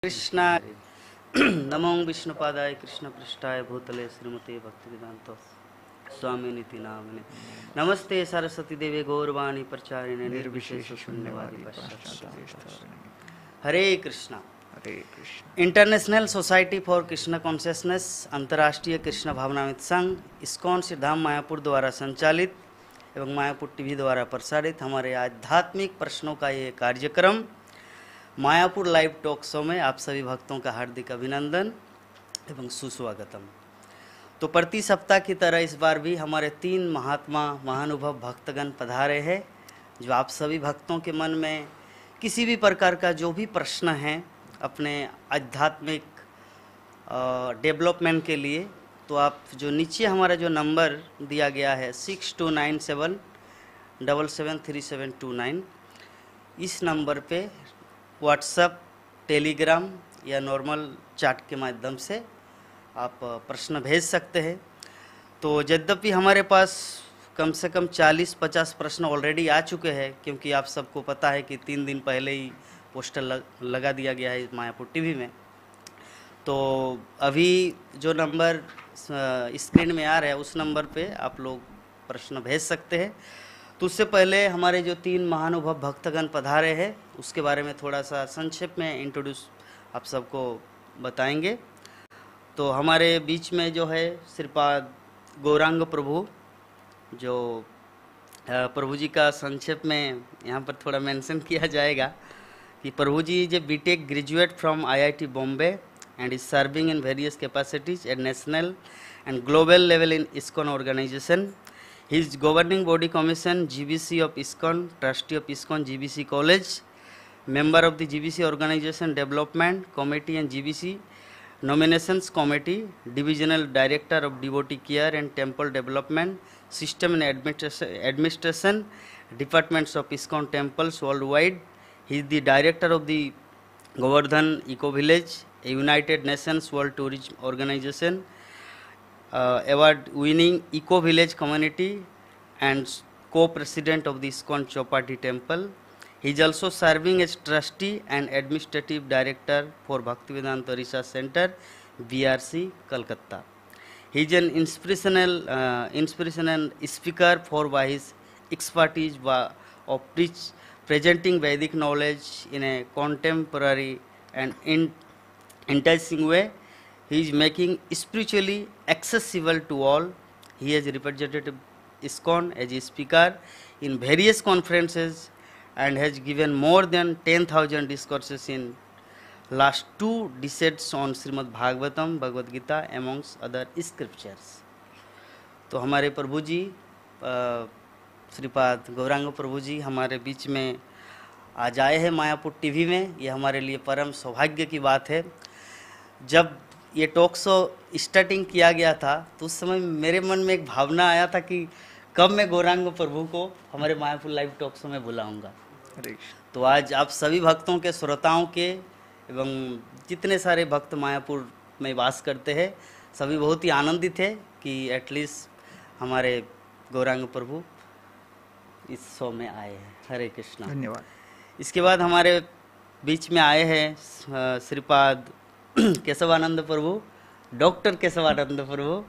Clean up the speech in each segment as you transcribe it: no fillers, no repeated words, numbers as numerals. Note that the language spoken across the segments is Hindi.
कृष्णा नमो विष्णुपादाय कृष्ण पृष्ठाय भूतले श्रीमते भक्तिवेदांत स्वामी नीति नामिने नमस्ते सरस्वती देवे गौरवाणी प्रचारिणे निर्विशेष शून्यवादी Hare Krishna. International society for Krishna consciousness अंतर्राष्ट्रीय कृष्ण भावनामृत संघ इस्कॉन श्रीधाम मायापुर द्वारा संचालित एवं मायापुर टीवी द्वारा प्रसारित हमारे आध्यात्मिक प्रश्नों का ये कार्यक्रम मायापुर लाइव टॉक शो में आप सभी भक्तों का हार्दिक अभिनंदन एवं सुस्वागतम। तो प्रति सप्ताह की तरह इस बार भी हमारे 3 महात्मा महानुभव भक्तगण पधारे हैं, जो आप सभी भक्तों के मन में किसी भी प्रकार का जो भी प्रश्न है अपने आध्यात्मिक डेवलपमेंट के लिए, तो आप जो नीचे हमारा जो नंबर दिया गया है 6297773729 इस नंबर पे व्हाट्सएप, टेलीग्राम या नॉर्मल चैट के माध्यम से आप प्रश्न भेज सकते हैं। तो यद्यपि हमारे पास कम से कम 40-50 प्रश्न ऑलरेडी आ चुके हैं, क्योंकि आप सबको पता है कि 3 दिन पहले ही पोस्टर लगा दिया गया है मायापुर टीवी में। तो अभी जो नंबर स्क्रीन में आ रहा है उस नंबर पे आप लोग प्रश्न भेज सकते हैं। तो उससे पहले हमारे जो 3 महानुभव भक्तगण पधारे हैं उसके बारे में थोड़ा सा संक्षेप में इंट्रोड्यूस आप सबको बताएंगे। तो हमारे बीच में जो है श्रीपाद गौरांग प्रभु, जो प्रभु जी का संक्षेप में यहाँ पर थोड़ा मेंशन किया जाएगा कि Prabhu ji is a BTech graduate from IIT Bombay and is serving in various capacities at national and global level in ISKCON organization. He is governing body commission GBC of ISKCON, trustee of ISKCON GBC College, member of the GBC organization development committee and GBC nominations committee, divisional director of devotee care and temple development system and administration departments of ISKCON temples worldwide. He is the director of the Govardhan Eco Village, a United Nations World Tourism Organization award winning Eco Village community and co-president of the ISKCON Chowpatty Temple. He is also serving as trustee and administrative director for Bhaktivedanta Research Center, BRC, Calcutta. He is an inspirational speaker for by his expertise of presenting Vedic knowledge in a contemporary and enticing way. He is making spiritually accessible to all. He has represented ISKCON as a speaker in various conferences and has given more than 10,000 discourses in last 2 decades on Srimad Bhagavatam, Bhagavad Gita amongst other scriptures. तो हमारे प्रभु जी श्रीपाद गौरांग प्रभु जी हमारे बीच में आज आए हैं मायापुर टीवी में। ये हमारे लिए परम सौभाग्य की बात है। जब ये टॉक शो स्टार्टिंग किया गया था तो उस समय मेरे मन में एक भावना आया था कि कब मैं गौरांग प्रभु को हमारे मायापुर लाइव टॉक शो में बुलाऊंगा। तो आज आप सभी भक्तों के, श्रोताओं के एवं जितने सारे भक्त मायापुर में वास करते हैं सभी बहुत ही आनंदित है कि एटलीस्ट हमारे गौरांग प्रभु इस शो में आए हैं। हरे कृष्णा, धन्यवाद। इसके बाद हमारे बीच में आए हैं श्रीपाद केशवानंद प्रभु, डॉक्टर केशवानंद प्रभु।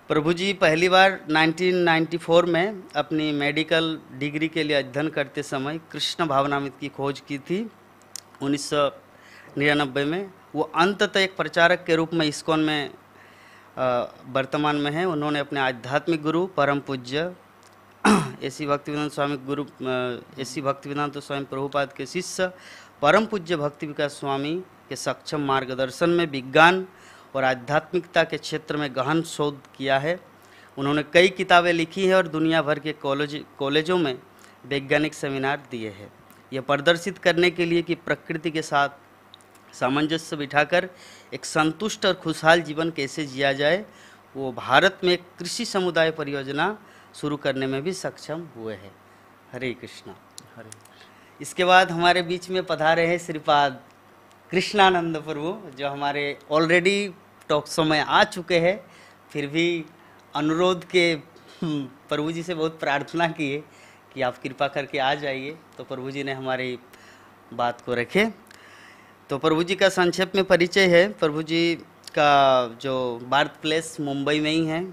प्रभु जी पहली बार 1994 में अपनी मेडिकल डिग्री के लिए अध्ययन करते समय कृष्ण भावनामृत की खोज की थी। 1999 में वो अंततः एक प्रचारक के रूप में ISKCON में वर्तमान में है। उन्होंने अपने आध्यात्मिक गुरु परम पूज्य AC भक्तिवेदांत स्वामी प्रभुपाद के शिष्य परम पूज्य भक्ति विकास स्वामी के सक्षम मार्गदर्शन में विज्ञान और आध्यात्मिकता के क्षेत्र में गहन शोध किया है। उन्होंने कई किताबें लिखी हैं और दुनिया भर के कॉलेजों में वैज्ञानिक सेमिनार दिए हैं। यह प्रदर्शित करने के लिए कि प्रकृति के साथ सामंजस्य बिठाकर एक संतुष्ट और खुशहाल जीवन कैसे जिया जाए, वो भारत में कृषि समुदाय परियोजना शुरू करने में भी सक्षम हुए हैं। हरे कृष्णा। हरे। इसके बाद हमारे बीच में पधारे हैं श्रीपाद कृष्णानंद प्रभु, जो हमारे ऑलरेडी टॉक शो में आ चुके हैं, फिर भी अनुरोध के प्रभु जी से बहुत प्रार्थना की है कि आप कृपा करके आ जाइए। तो प्रभु जी ने हमारी बात को रखे। तो प्रभु जी का संक्षेप में परिचय है। प्रभु जी का जो बर्थ प्लेस मुंबई में ही है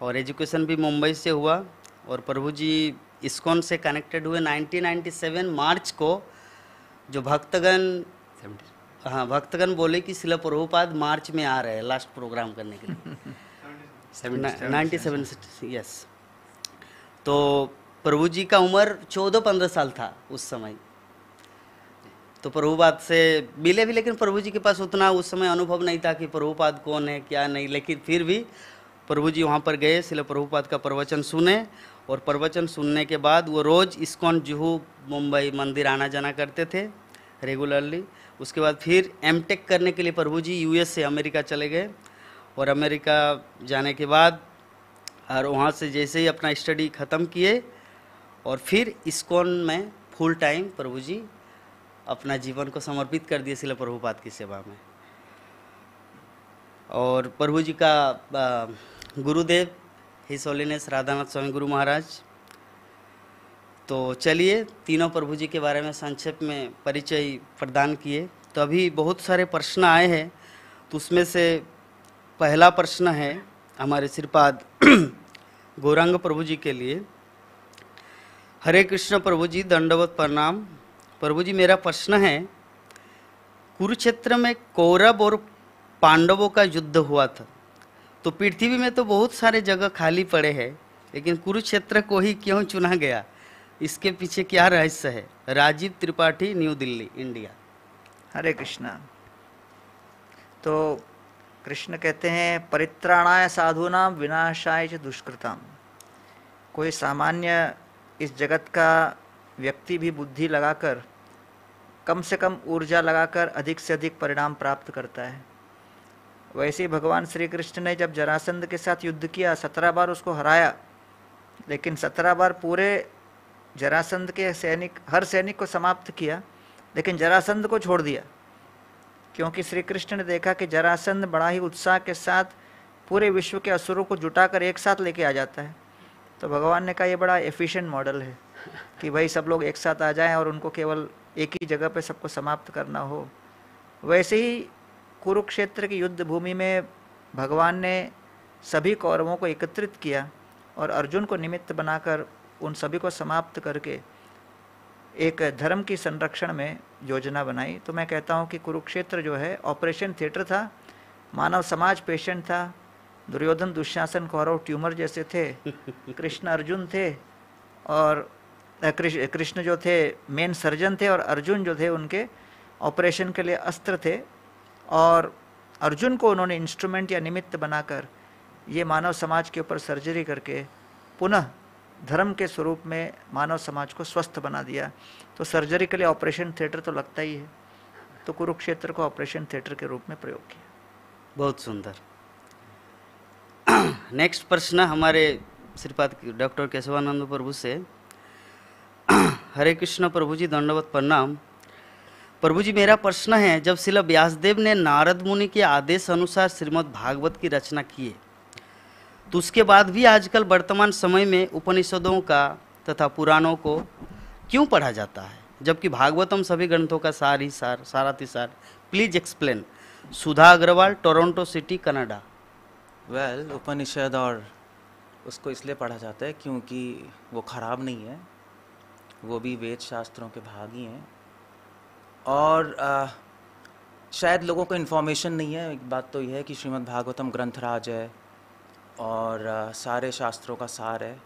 और एजुकेशन भी मुंबई से हुआ। और प्रभु जी इस्कॉन से कनेक्टेड हुए 1997 मार्च को। जो भक्तगण, हाँ, भक्तगण बोले कि शिला प्रभुपाद मार्च में आ रहे हैं लास्ट प्रोग्राम करने के लिए 97, यस। तो प्रभु जी का उम्र 14-15 साल था उस समय। तो प्रभुपाद से मिले भी, लेकिन प्रभु जी के पास उतना उस समय अनुभव नहीं था कि प्रभुपाद कौन है क्या नहीं। लेकिन फिर भी प्रभु जी वहाँ पर गए, शिला प्रभुपाद का प्रवचन सुने और प्रवचन सुनने के बाद वो रोज़ इस्कॉन जुहू मुंबई मंदिर आना जाना करते थे रेगुलरली। उसके बाद फिर एमटेक करने के लिए प्रभु जी यूएस से अमेरिका चले गए और अमेरिका जाने के बाद और वहाँ से जैसे ही अपना स्टडी ख़त्म किए और फिर इस्कॉन में फुल टाइम प्रभु जी अपना जीवन को समर्पित कर दिए शिला प्रभुपाद की सेवा में। और प्रभु जी का गुरुदेव हिज होलीनेस राधानाथ स्वामी गुरु महाराज। तो चलिए तीनों प्रभु जी के बारे में संक्षेप में परिचय प्रदान किए। तो अभी बहुत सारे प्रश्न आए हैं, तो उसमें से पहला प्रश्न है हमारे श्रीपाद गौरांग प्रभु जी के लिए। हरे कृष्ण प्रभु जी, दंडवत प्रणाम। प्रभु जी, मेरा प्रश्न है, कुरुक्षेत्र में कौरव और पांडवों का युद्ध हुआ था, तो पृथ्वी में तो बहुत सारे जगह खाली पड़े हैं, लेकिन कुरुक्षेत्र को ही क्यों चुना गया? इसके पीछे क्या रहस्य है? Rajiv Tripathi, new Delhi, India. हरे कृष्णा। तो कृष्ण कहते हैं, परित्राणाय साधूनां विनाशाय च दुष्कृताम। कोई सामान्य इस जगत का व्यक्ति भी बुद्धि लगाकर, कम से कम ऊर्जा लगाकर अधिक से अधिक परिणाम प्राप्त करता है। वैसे ही भगवान श्री कृष्ण ने जब जरासंध के साथ युद्ध किया, 17 बार उसको हराया, लेकिन 17 बार पूरे जरासंध के सैनिक, हर सैनिक को समाप्त किया, लेकिन जरासंध को छोड़ दिया, क्योंकि श्री कृष्ण ने देखा कि जरासंध बड़ा ही उत्साह के साथ पूरे विश्व के असुरों को जुटाकर एक साथ लेके आ जाता है। तो भगवान ने कहा, ये बड़ा एफिशिएंट मॉडल है कि भाई सब लोग एक साथ आ जाएं और उनको केवल एक ही जगह पे सबको समाप्त करना हो। वैसे ही कुरुक्षेत्र की युद्ध भूमि में भगवान ने सभी कौरवों को एकत्रित किया और अर्जुन को निमित्त बनाकर उन सभी को समाप्त करके एक धर्म की संरक्षण में योजना बनाई। तो मैं कहता हूँ कि कुरुक्षेत्र जो है ऑपरेशन थिएटर था, मानव समाज पेशेंट था, दुर्योधन दुशासन कौरव ट्यूमर जैसे थे, कृष्ण अर्जुन थे, और कृष्ण जो थे मेन सर्जन थे और अर्जुन जो थे उनके ऑपरेशन के लिए अस्त्र थे। और अर्जुन को उन्होंने इंस्ट्रूमेंट या निमित्त बनाकर ये मानव समाज के ऊपर सर्जरी करके पुनः धर्म के स्वरूप में मानव समाज को स्वस्थ बना दिया। तो सर्जरी के लिए ऑपरेशन थिएटर तो लगता ही है, तो कुरुक्षेत्र को ऑपरेशन थिएटर के रूप में प्रयोग किया। बहुत सुंदर। नेक्स्ट प्रश्न हमारे श्रीपाद डॉक्टर केशवानंद प्रभु से। हरे कृष्ण प्रभु जी, दंडवत प्रणाम। प्रभु जी, मेरा प्रश्न है, जब श्रील व्यासदेव ने नारद मुनि के आदेश अनुसार श्रीमद् भागवत की रचना की है, तो उसके बाद भी आजकल वर्तमान समय में उपनिषदों का तथा पुराणों को क्यों पढ़ा जाता है, जबकि भागवतम सभी ग्रंथों का सार ही सार, सारातिसार? Please explain. Sudha Agarwal, Toronto city, Canada. Well, Upanishad और उसको इसलिए पढ़ा जाता है क्योंकि वो ख़राब नहीं है, वो भी वेद शास्त्रों के भाग ही हैं। और शायद लोगों को इन्फॉर्मेशन नहीं है। एक बात तो यह है कि श्रीमद् भागवतम ग्रंथराज है और सारे शास्त्रों का सार है,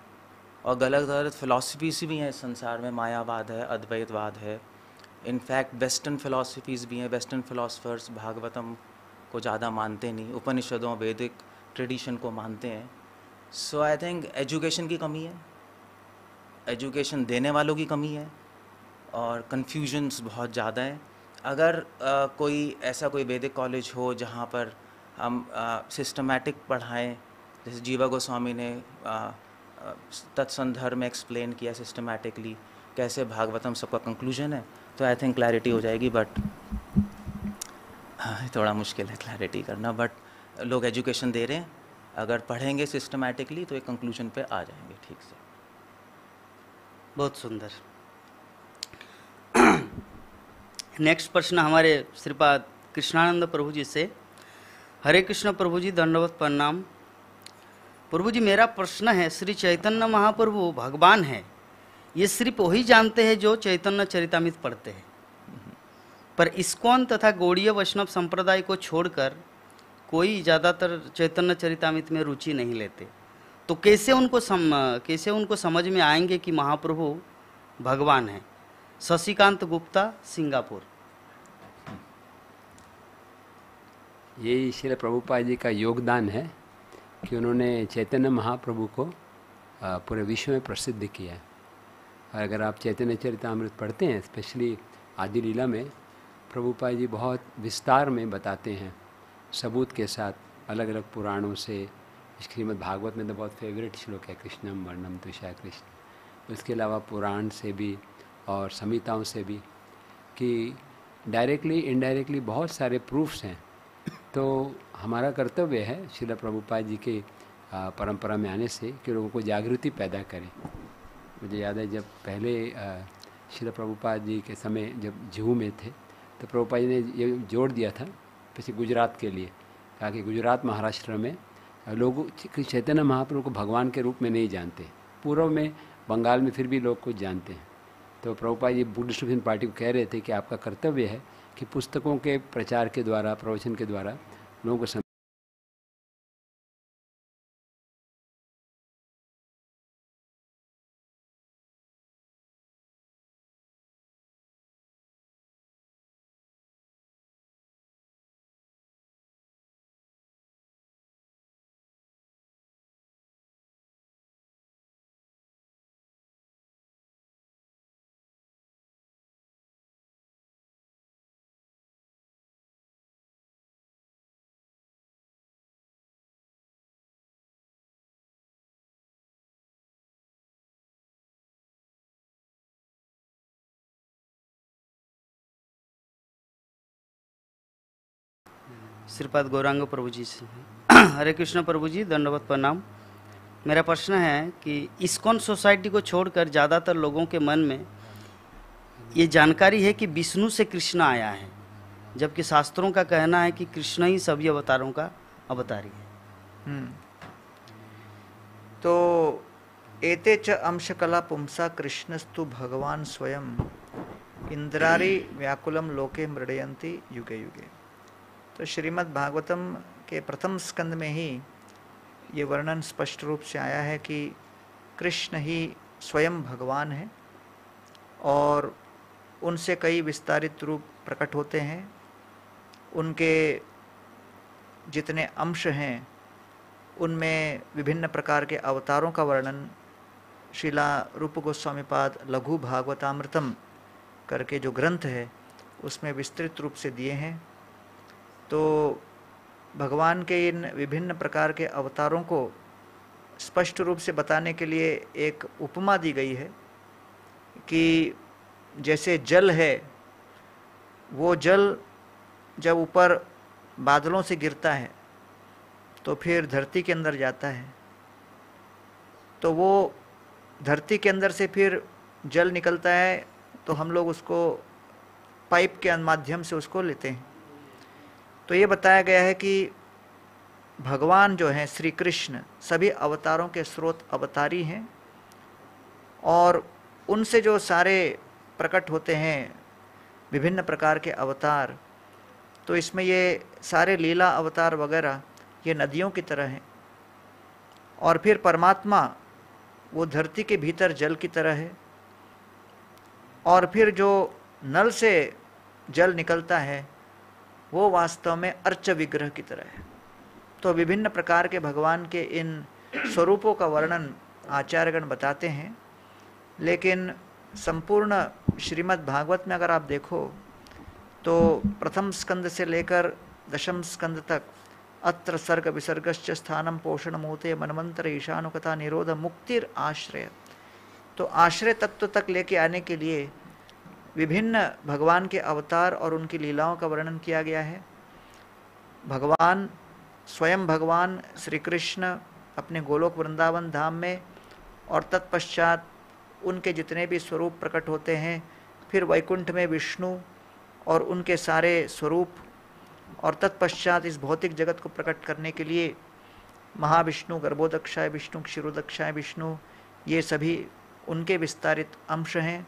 और गलत गलत फ़िलासफ़ीज़ भी हैं इस संसार में। मायावाद है, अद्वैतवाद है, इनफैक्ट वेस्टर्न फ़िलासफ़ीज़ भी हैं। वेस्टर्न फ़िलासफ़र्स भागवतम को ज़्यादा मानते नहीं, उपनिषदों वैदिक ट्रेडिशन को मानते हैं। सो आई थिंक एजुकेशन की कमी है, एजुकेशन देने वालों की कमी है, और कन्फ्यूजन्स बहुत ज़्यादा हैं। अगर कोई ऐसा कोई वैदिक कॉलेज हो जहाँ पर हम सिस्टमैटिक पढ़ाएं, जैसे जीवा गोस्वामी ने तत्संदर्भ में एक्सप्लेन किया सिस्टमैटिकली कैसे भागवतम सबका कंक्लूजन है, तो आई थिंक क्लैरिटी हो जाएगी। बट थोड़ा मुश्किल है क्लैरिटी करना, बट लोग एजुकेशन दे रहे हैं, अगर पढ़ेंगे सिस्टमैटिकली तो एक कंक्लूजन पे आ जाएंगे ठीक से। बहुत सुंदर। नेक्स्ट प्रश्न हमारे श्रीपाद कृष्णानंद प्रभु जी से। हरे कृष्ण प्रभु जी, दंडवत प्रणाम। प्रभु जी, मेरा प्रश्न है, श्री चैतन्य महाप्रभु भगवान है, ये सिर्फ वही जानते हैं जो चैतन्य चरितामृत पढ़ते हैं, पर इस्कॉन तथा गौड़ीय वैष्णव संप्रदाय को छोड़कर कोई ज़्यादातर चैतन्य चरितामृत में रुचि नहीं लेते, तो कैसे उनको समझ में आएंगे कि महाप्रभु भगवान है? शशिकांत गुप्ता, सिंगापुर। यही श्रील प्रभुपाद जी का योगदान है कि उन्होंने चैतन्य महाप्रभु को पूरे विश्व में प्रसिद्ध किया है। और अगर आप चैतन्य चरितामृत पढ़ते हैं, स्पेशली आदि लीला में, प्रभुपाद जी बहुत विस्तार में बताते हैं, सबूत के साथ, अलग अलग पुराणों से। श्रीमद् भागवत में तो बहुत फेवरेट श्लोक है, कृष्णम वर्णम तुषा कृष्ण। उसके अलावा पुराण से भी और संहिताओं से भी, कि डायरेक्टली इनडायरेक्टली बहुत सारे प्रूफ्स हैं। तो हमारा कर्तव्य है श्रील प्रभुपाद जी के परंपरा में आने से कि लोगों को जागृति पैदा करें। मुझे याद है जब पहले श्रील प्रभुपाद जी के समय जब जुहू में थे, तो प्रभुपाद जी ने ये जोड़ दिया था पीछे गुजरात के लिए, कहा कि गुजरात महाराष्ट्र में लोग चैतन्य महाप्रभु को भगवान के रूप में नहीं जानते। पूर्व में बंगाल में फिर भी लोग कुछ जानते हैं। तो Prabhupada ji Buddhist distribution party को कह रहे थे कि आपका कर्तव्य है कि पुस्तकों के प्रचार के द्वारा, प्रवचन के द्वारा लोगों को श्रीपाद गौरांग प्रभु जी से। हरे कृष्ण प्रभु जी, दंडवत प्रणाम। मेरा प्रश्न है कि इस्कॉन सोसाइटी को छोड़कर ज़्यादातर लोगों के मन में ये जानकारी है कि विष्णु से कृष्ण आया है, जबकि शास्त्रों का कहना है कि कृष्ण ही सभी अवतारों का अवतारी है। तो एते च अंशकला पुंसा कृष्णस्तु भगवान स्वयं इंद्रारी व्याकुलम लोके मृडयन्ति युगे युगे। तो श्रीमद् भागवतम के प्रथम स्कंद में ही ये वर्णन स्पष्ट रूप से आया है कि कृष्ण ही स्वयं भगवान है और उनसे कई विस्तारित रूप प्रकट होते हैं। उनके जितने अंश हैं उनमें विभिन्न प्रकार के अवतारों का वर्णन श्रीला रूप गोस्वामीपाद लघु भागवतामृतम करके जो ग्रंथ है उसमें विस्तृत रूप से दिए हैं। तो भगवान के इन विभिन्न प्रकार के अवतारों को स्पष्ट रूप से बताने के लिए एक उपमा दी गई है कि जैसे जल है, वो जल जब ऊपर बादलों से गिरता है तो फिर धरती के अंदर जाता है, तो वो धरती के अंदर से फिर जल निकलता है, तो हम लोग उसको पाइप के माध्यम से उसको लेते हैं। तो ये बताया गया है कि भगवान जो हैं श्री कृष्ण सभी अवतारों के स्रोत अवतारी हैं और उनसे जो सारे प्रकट होते हैं विभिन्न प्रकार के अवतार, तो इसमें ये सारे लीला अवतार वगैरह ये नदियों की तरह हैं और फिर परमात्मा वो धरती के भीतर जल की तरह है और फिर जो नल से जल निकलता है वो वास्तव में अर्च विग्रह की तरह है। तो विभिन्न प्रकार के भगवान के इन स्वरूपों का वर्णन आचार्यगण बताते हैं, लेकिन संपूर्ण श्रीमद् भागवत में अगर आप देखो तो प्रथम स्कंद से लेकर दशम स्कंद तक अत्र सर्ग विसर्गश्च स्थानम पोषण मोते मनमंत्र ईशानुकथा निरोध मुक्तिर आश्रय, तो आश्रय तत्व तक लेके आने के लिए विभिन्न भगवान के अवतार और उनकी लीलाओं का वर्णन किया गया है। भगवान स्वयं भगवान श्री कृष्ण अपने गोलोक वृंदावन धाम में और तत्पश्चात उनके जितने भी स्वरूप प्रकट होते हैं, फिर वैकुंठ में विष्णु और उनके सारे स्वरूप, और तत्पश्चात इस भौतिक जगत को प्रकट करने के लिए महाविष्णु, गर्भोदक्षाय विष्णु, क्षीरोदक्षाय विष्णु, ये सभी उनके विस्तारित अंश हैं।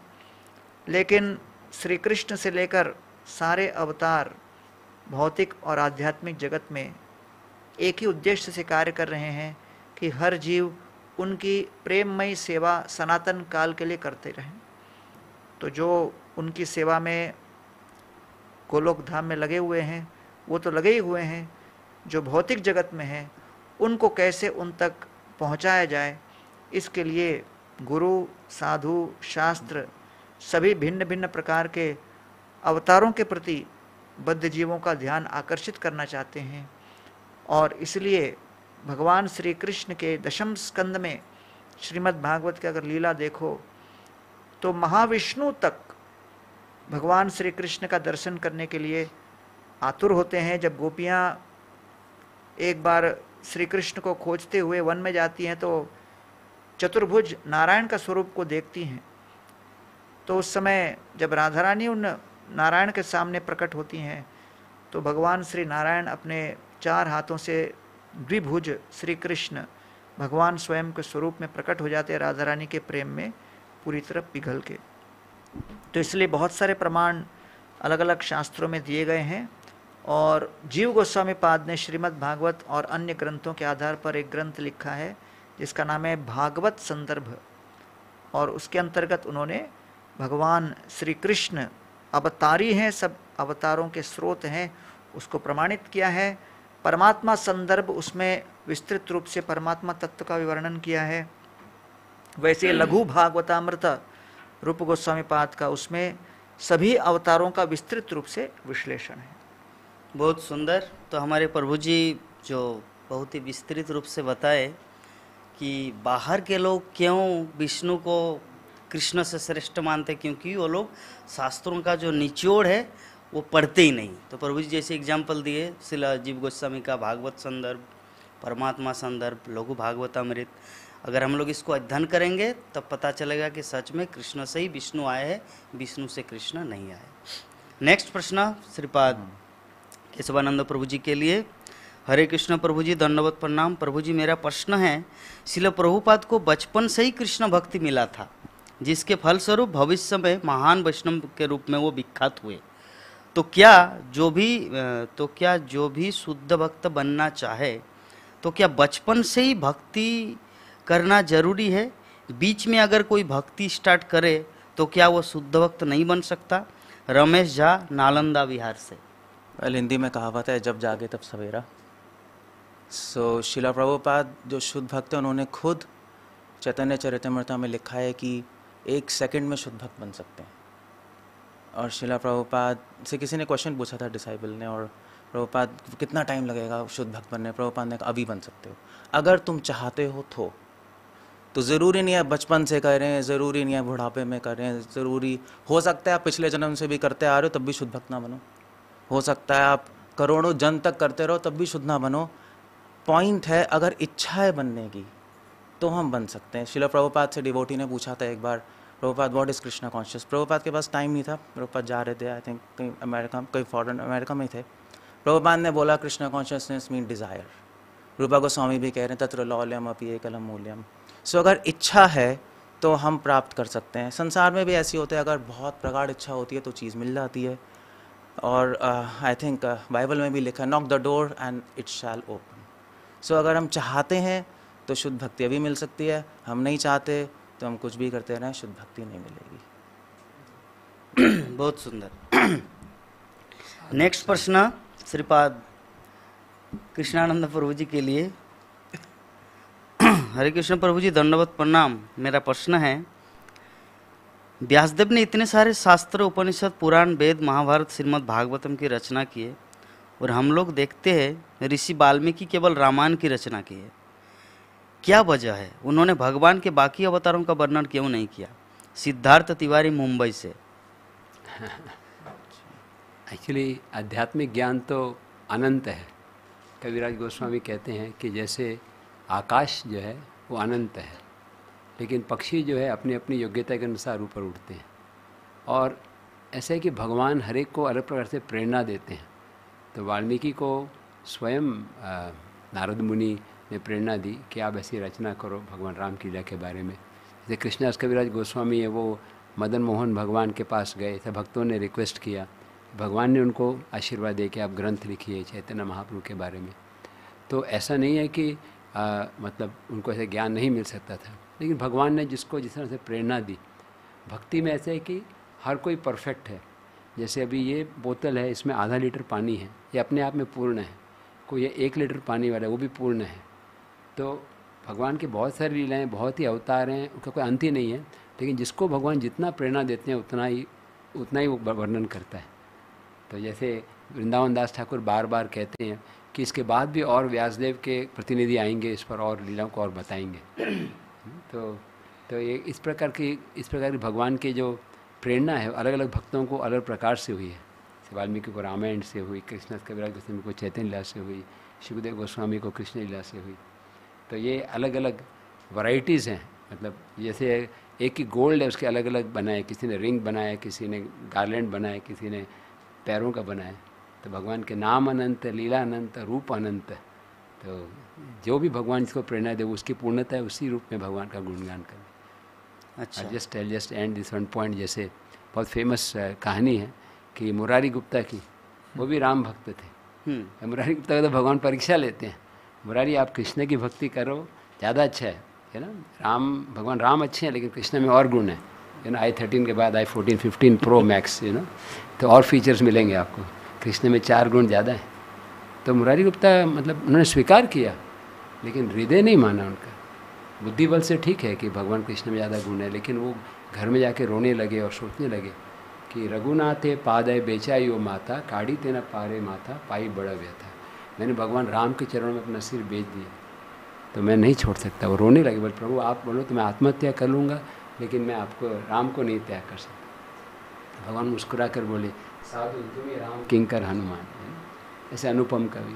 लेकिन श्री कृष्ण से लेकर सारे अवतार भौतिक और आध्यात्मिक जगत में एक ही उद्देश्य से कार्य कर रहे हैं कि हर जीव उनकी प्रेममयी सेवा सनातन काल के लिए करते रहें। तो जो उनकी सेवा में गोलोक धाम में लगे हुए हैं वो तो लगे ही हुए हैं, जो भौतिक जगत में हैं उनको कैसे उन तक पहुंचाया जाए, इसके लिए गुरु, साधु, शास्त्र सभी भिन्न भिन्न प्रकार के अवतारों के प्रति बद्ध जीवों का ध्यान आकर्षित करना चाहते हैं। और इसलिए भगवान श्री कृष्ण के दशम स्कंद में श्रीमद् भागवत की अगर लीला देखो तो महाविष्णु तक भगवान श्री कृष्ण का दर्शन करने के लिए आतुर होते हैं। जब गोपियाँ एक बार श्री कृष्ण को खोजते हुए वन में जाती हैं तो चतुर्भुज नारायण का स्वरूप को देखती हैं, तो उस समय जब राधा रानी उन नारायण के सामने प्रकट होती हैं तो भगवान श्री नारायण अपने 4 हाथों से द्विभुज श्री कृष्ण भगवान स्वयं के स्वरूप में प्रकट हो जाते हैं, राधा रानी के प्रेम में पूरी तरह पिघल के। तो इसलिए बहुत सारे प्रमाण अलग अलग शास्त्रों में दिए गए हैं। और जीव गोस्वामी पाद ने श्रीमद् भागवत और अन्य ग्रंथों के आधार पर एक ग्रंथ लिखा है जिसका नाम है भागवत संदर्भ, और उसके अंतर्गत उन्होंने भगवान श्री कृष्ण अवतारी हैं, सब अवतारों के स्रोत हैं, उसको प्रमाणित किया है। परमात्मा संदर्भ उसमें विस्तृत रूप से परमात्मा तत्व का विवरणन किया है। वैसे लघु भागवतामृत रूप गोस्वामी पाद का उसमें सभी अवतारों का विस्तृत रूप से विश्लेषण है। बहुत सुंदर। तो हमारे प्रभु जी जो बहुत ही विस्तृत रूप से बताए कि बाहर के लोग क्यों विष्णु को कृष्ण से श्रेष्ठ मानते, क्योंकि वो लोग शास्त्रों का जो निचोड़ है वो पढ़ते ही नहीं। तो प्रभु जी जैसे एग्जाम्पल दिए श्रील जीव गोस्वामी का भागवत संदर्भ, परमात्मा संदर्भ, लघु भागवतामृत, अगर हम लोग इसको अध्ययन करेंगे तब पता चलेगा कि सच में कृष्ण से ही विष्णु आए हैं, विष्णु से कृष्ण नहीं आए। नेक्स्ट प्रश्न श्रीपाद केशवानंद प्रभु जी के लिए। हरे कृष्ण प्रभु जी, दंडवत प्रणाम। प्रभु जी मेरा प्रश्न है, श्रील प्रभुपाद को बचपन से ही कृष्ण भक्ति मिला था, जिसके फलस्वरूप भविष्य में महान वैष्णव के रूप में वो विख्यात हुए। तो क्या जो भी शुद्ध भक्त बनना चाहे तो क्या बचपन से ही भक्ति करना जरूरी है? बीच में अगर कोई भक्ति स्टार्ट करे तो क्या वो शुद्ध भक्त नहीं बन सकता? रमेश झा, नालंदा विहार से। हिंदी में कहावत है, जब जागे तब सवेरा। सो शिला प्रभुपाद जो शुद्ध भक्त है उन्होंने खुद चैतन्य चरितमृता में लिखा है कि 1 सेकंड में शुद्ध भक्त बन सकते हैं। और शिला प्रभुपाद से किसी ने क्वेश्चन पूछा था डिसाइबल ने, और प्रभुपाद कितना टाइम लगेगा शुद्ध भक्त बनने? प्रभुपाद ने कहा अभी बन सकते हो, अगर तुम चाहते हो तो ज़रूरी नहीं है बचपन से करें, ज़रूरी नहीं है बुढ़ापे में करें, ज़रूरी हो सकता है आप पिछले जन्म से भी करते आ रहे हो तब भी शुद्ध भक्त ना बनो, हो सकता है आप करोड़ों जन्म तक करते रहो तब भी शुद्ध ना बनो। पॉइंट है अगर इच्छा है बनने की तो हम बन सकते हैं। शिला प्रभुपाद से डिवोटी ने पूछा था एक बार, Prabhupada what is Krishna conscious? Prabhupada के पास टाइम नहीं था, प्रभुपाद जा रहे थे, आई थिंक कहीं अमेरिका, कहीं फॉरेन अमेरिका में थे। प्रभुपाद ने बोला Krishna consciousness mean desire. Rupa Goswami भी कह रहे हैं तत्र लौल्यम अपि एकलम मूल्यम। सो अगर इच्छा है तो हम प्राप्त कर सकते हैं। संसार में भी ऐसी होते हैं, अगर बहुत प्रगाढ़ इच्छा होती है तो चीज़ मिल जाती है। और आई थिंक बाइबल में भी लिखा है knock the door and it shall open. So अगर हम चाहते हैं तो शुद्ध भक्ति अभी मिल सकती है, हम नहीं चाहते तो हम कुछ भी करते रहें, शुद्ध भक्ति नहीं मिलेगी। बहुत सुंदर। नेक्स्ट प्रश्न श्रीपाद कृष्णानंद प्रभु जी के लिए। हरे कृष्ण प्रभु जी, दंडवत प्रणाम। मेरा प्रश्न है, व्यासदेव ने इतने सारे शास्त्र, उपनिषद, पुराण, वेद, महाभारत, श्रीमद् भागवतम की रचना की है, और हम लोग देखते हैं ऋषि वाल्मीकि केवल रामायण की रचना की है। क्या वजह है? उन्होंने भगवान के बाकी अवतारों का वर्णन क्यों नहीं किया? सिद्धार्थ तिवारी, मुंबई से। एक्चुअली आध्यात्मिक ज्ञान तो अनंत है। कविराज गोस्वामी कहते हैं कि जैसे आकाश जो है वो अनंत है, लेकिन पक्षी जो है अपनी अपनी योग्यता के अनुसार ऊपर उड़ते हैं। और ऐसा है कि भगवान हर एक को अलग प्रकार से प्रेरणा देते हैं। तो वाल्मीकि को स्वयं नारद मुनि ने प्रेरणा दी कि आप ऐसी रचना करो भगवान राम की लीला के बारे में। जैसे कृष्णदास कविराज गोस्वामी है, वो मदन मोहन भगवान के पास गए, सब भक्तों ने रिक्वेस्ट किया, भगवान ने उनको आशीर्वाद दे कि आप ग्रंथ लिखिए चैतन्य महाप्रभु के बारे में। तो ऐसा नहीं है कि मतलब उनको ऐसे ज्ञान नहीं मिल सकता था, लेकिन भगवान ने जिसको जिस तरह से प्रेरणा दी। भक्ति में ऐसा है कि हर कोई परफेक्ट है। जैसे अभी ये बोतल है, इसमें आधा लीटर पानी है, ये अपने आप में पूर्ण है। कोई ये 1 लीटर पानी वाला है, वो भी पूर्ण है। तो भगवान की बहुत सारी लीलाएँ, बहुत ही अवतार हैं, उनका कोई अंत ही नहीं है। लेकिन जिसको भगवान जितना प्रेरणा देते हैं उतना ही वो वर्णन करता है। तो जैसे वृंदावन दास ठाकुर बार बार कहते हैं कि इसके बाद भी और व्यासदेव के प्रतिनिधि आएंगे, इस पर और लीलाओं को और बताएंगे। तो ये इस प्रकार की भगवान की जो प्रेरणा है अलग अलग भक्तों को अलग प्रकार से हुई है। वाल्मीकि को रामायण से हुई, कृष्णदास कविराज गोस्वामी को चैतन्य लीला से हुई, शुकदेव गोस्वामी को कृष्ण लीला से हुई। तो ये अलग अलग वैरायटीज़ हैं। मतलब जैसे एक ही गोल्ड है, उसके अलग अलग बनाए, किसी ने रिंग बनाया, किसी ने गार्लैंड बनाए, किसी ने पैरों का बनाया। तो भगवान के नाम अनंत, लीला अनंत, रूप अनंत। तो जो भी भगवान जिसको प्रेरणा दे, उसकी पूर्णता है, उसी रूप में भगवान का गुणगान करें। अच्छा, just and this one point. जैसे बहुत फेमस कहानी है कि मुरारी गुप्ता की, वो भी राम भक्त थे। मुरारी गुप्ता का तो भगवान परीक्षा लेते हैं, मुरारी आप कृष्ण की भक्ति करो, ज़्यादा अच्छा है ना। भगवान राम अच्छे हैं, लेकिन कृष्ण में और गुण है, i13 के बाद i14, 15 Pro Max, तो और फीचर्स मिलेंगे आपको। कृष्ण में 4 गुण ज़्यादा है। तो मुरारी गुप्ता मतलब उन्होंने स्वीकार किया, लेकिन हृदय नहीं माना उनका। बुद्धि बल से ठीक है कि भगवान कृष्ण में ज़्यादा गुण है, लेकिन वो घर में जाके रोने लगे और सोचने लगे कि रघुनाथे पादय बेचाई ओ माता, काढ़ी तेना पारे माथा, पाई बड़ा व्यथा। मैंने भगवान राम के चरणों में अपना सिर बेच दिया, तो मैं नहीं छोड़ सकता। वो रोने लगे, बोले प्रभु आप बोलो तो मैं आत्महत्या कर लूँगा, लेकिन मैं आपको राम को नहीं त्याग कर सकता। भगवान मुस्कुरा कर बोले साधु तुम्हें राम किंकर हनुमान। ऐसे अनुपम कवि।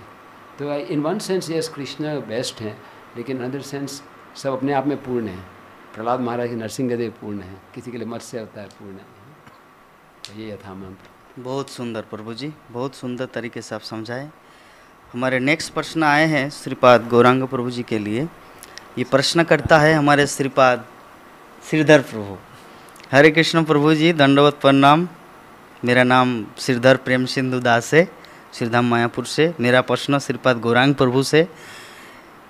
तो in one sense yes Krishna best हैं, लेकिन अदर सेंस सब अपने आप में पूर्ण हैं। प्रहलाद महाराज की नरसिंहदेव पूर्ण है, किसी के लिए मत्स्य अवतार पूर्ण है। तो ये यथा मंत्र। बहुत सुंदर प्रभु जी, बहुत सुंदर तरीके से आप समझाए। हमारे नेक्स्ट प्रश्न आए हैं श्रीपाद गौरांग प्रभु जी के लिए। ये प्रश्न करता है हमारे श्रीपाद श्रीधर प्रभु। हरे कृष्ण प्रभु जी, दंडवत प्रणाम। मेरा नाम श्रीधर प्रेम सिंधु दास है, श्रीधाम मायापुर से। मेरा प्रश्न श्रीपाद गौरांग प्रभु से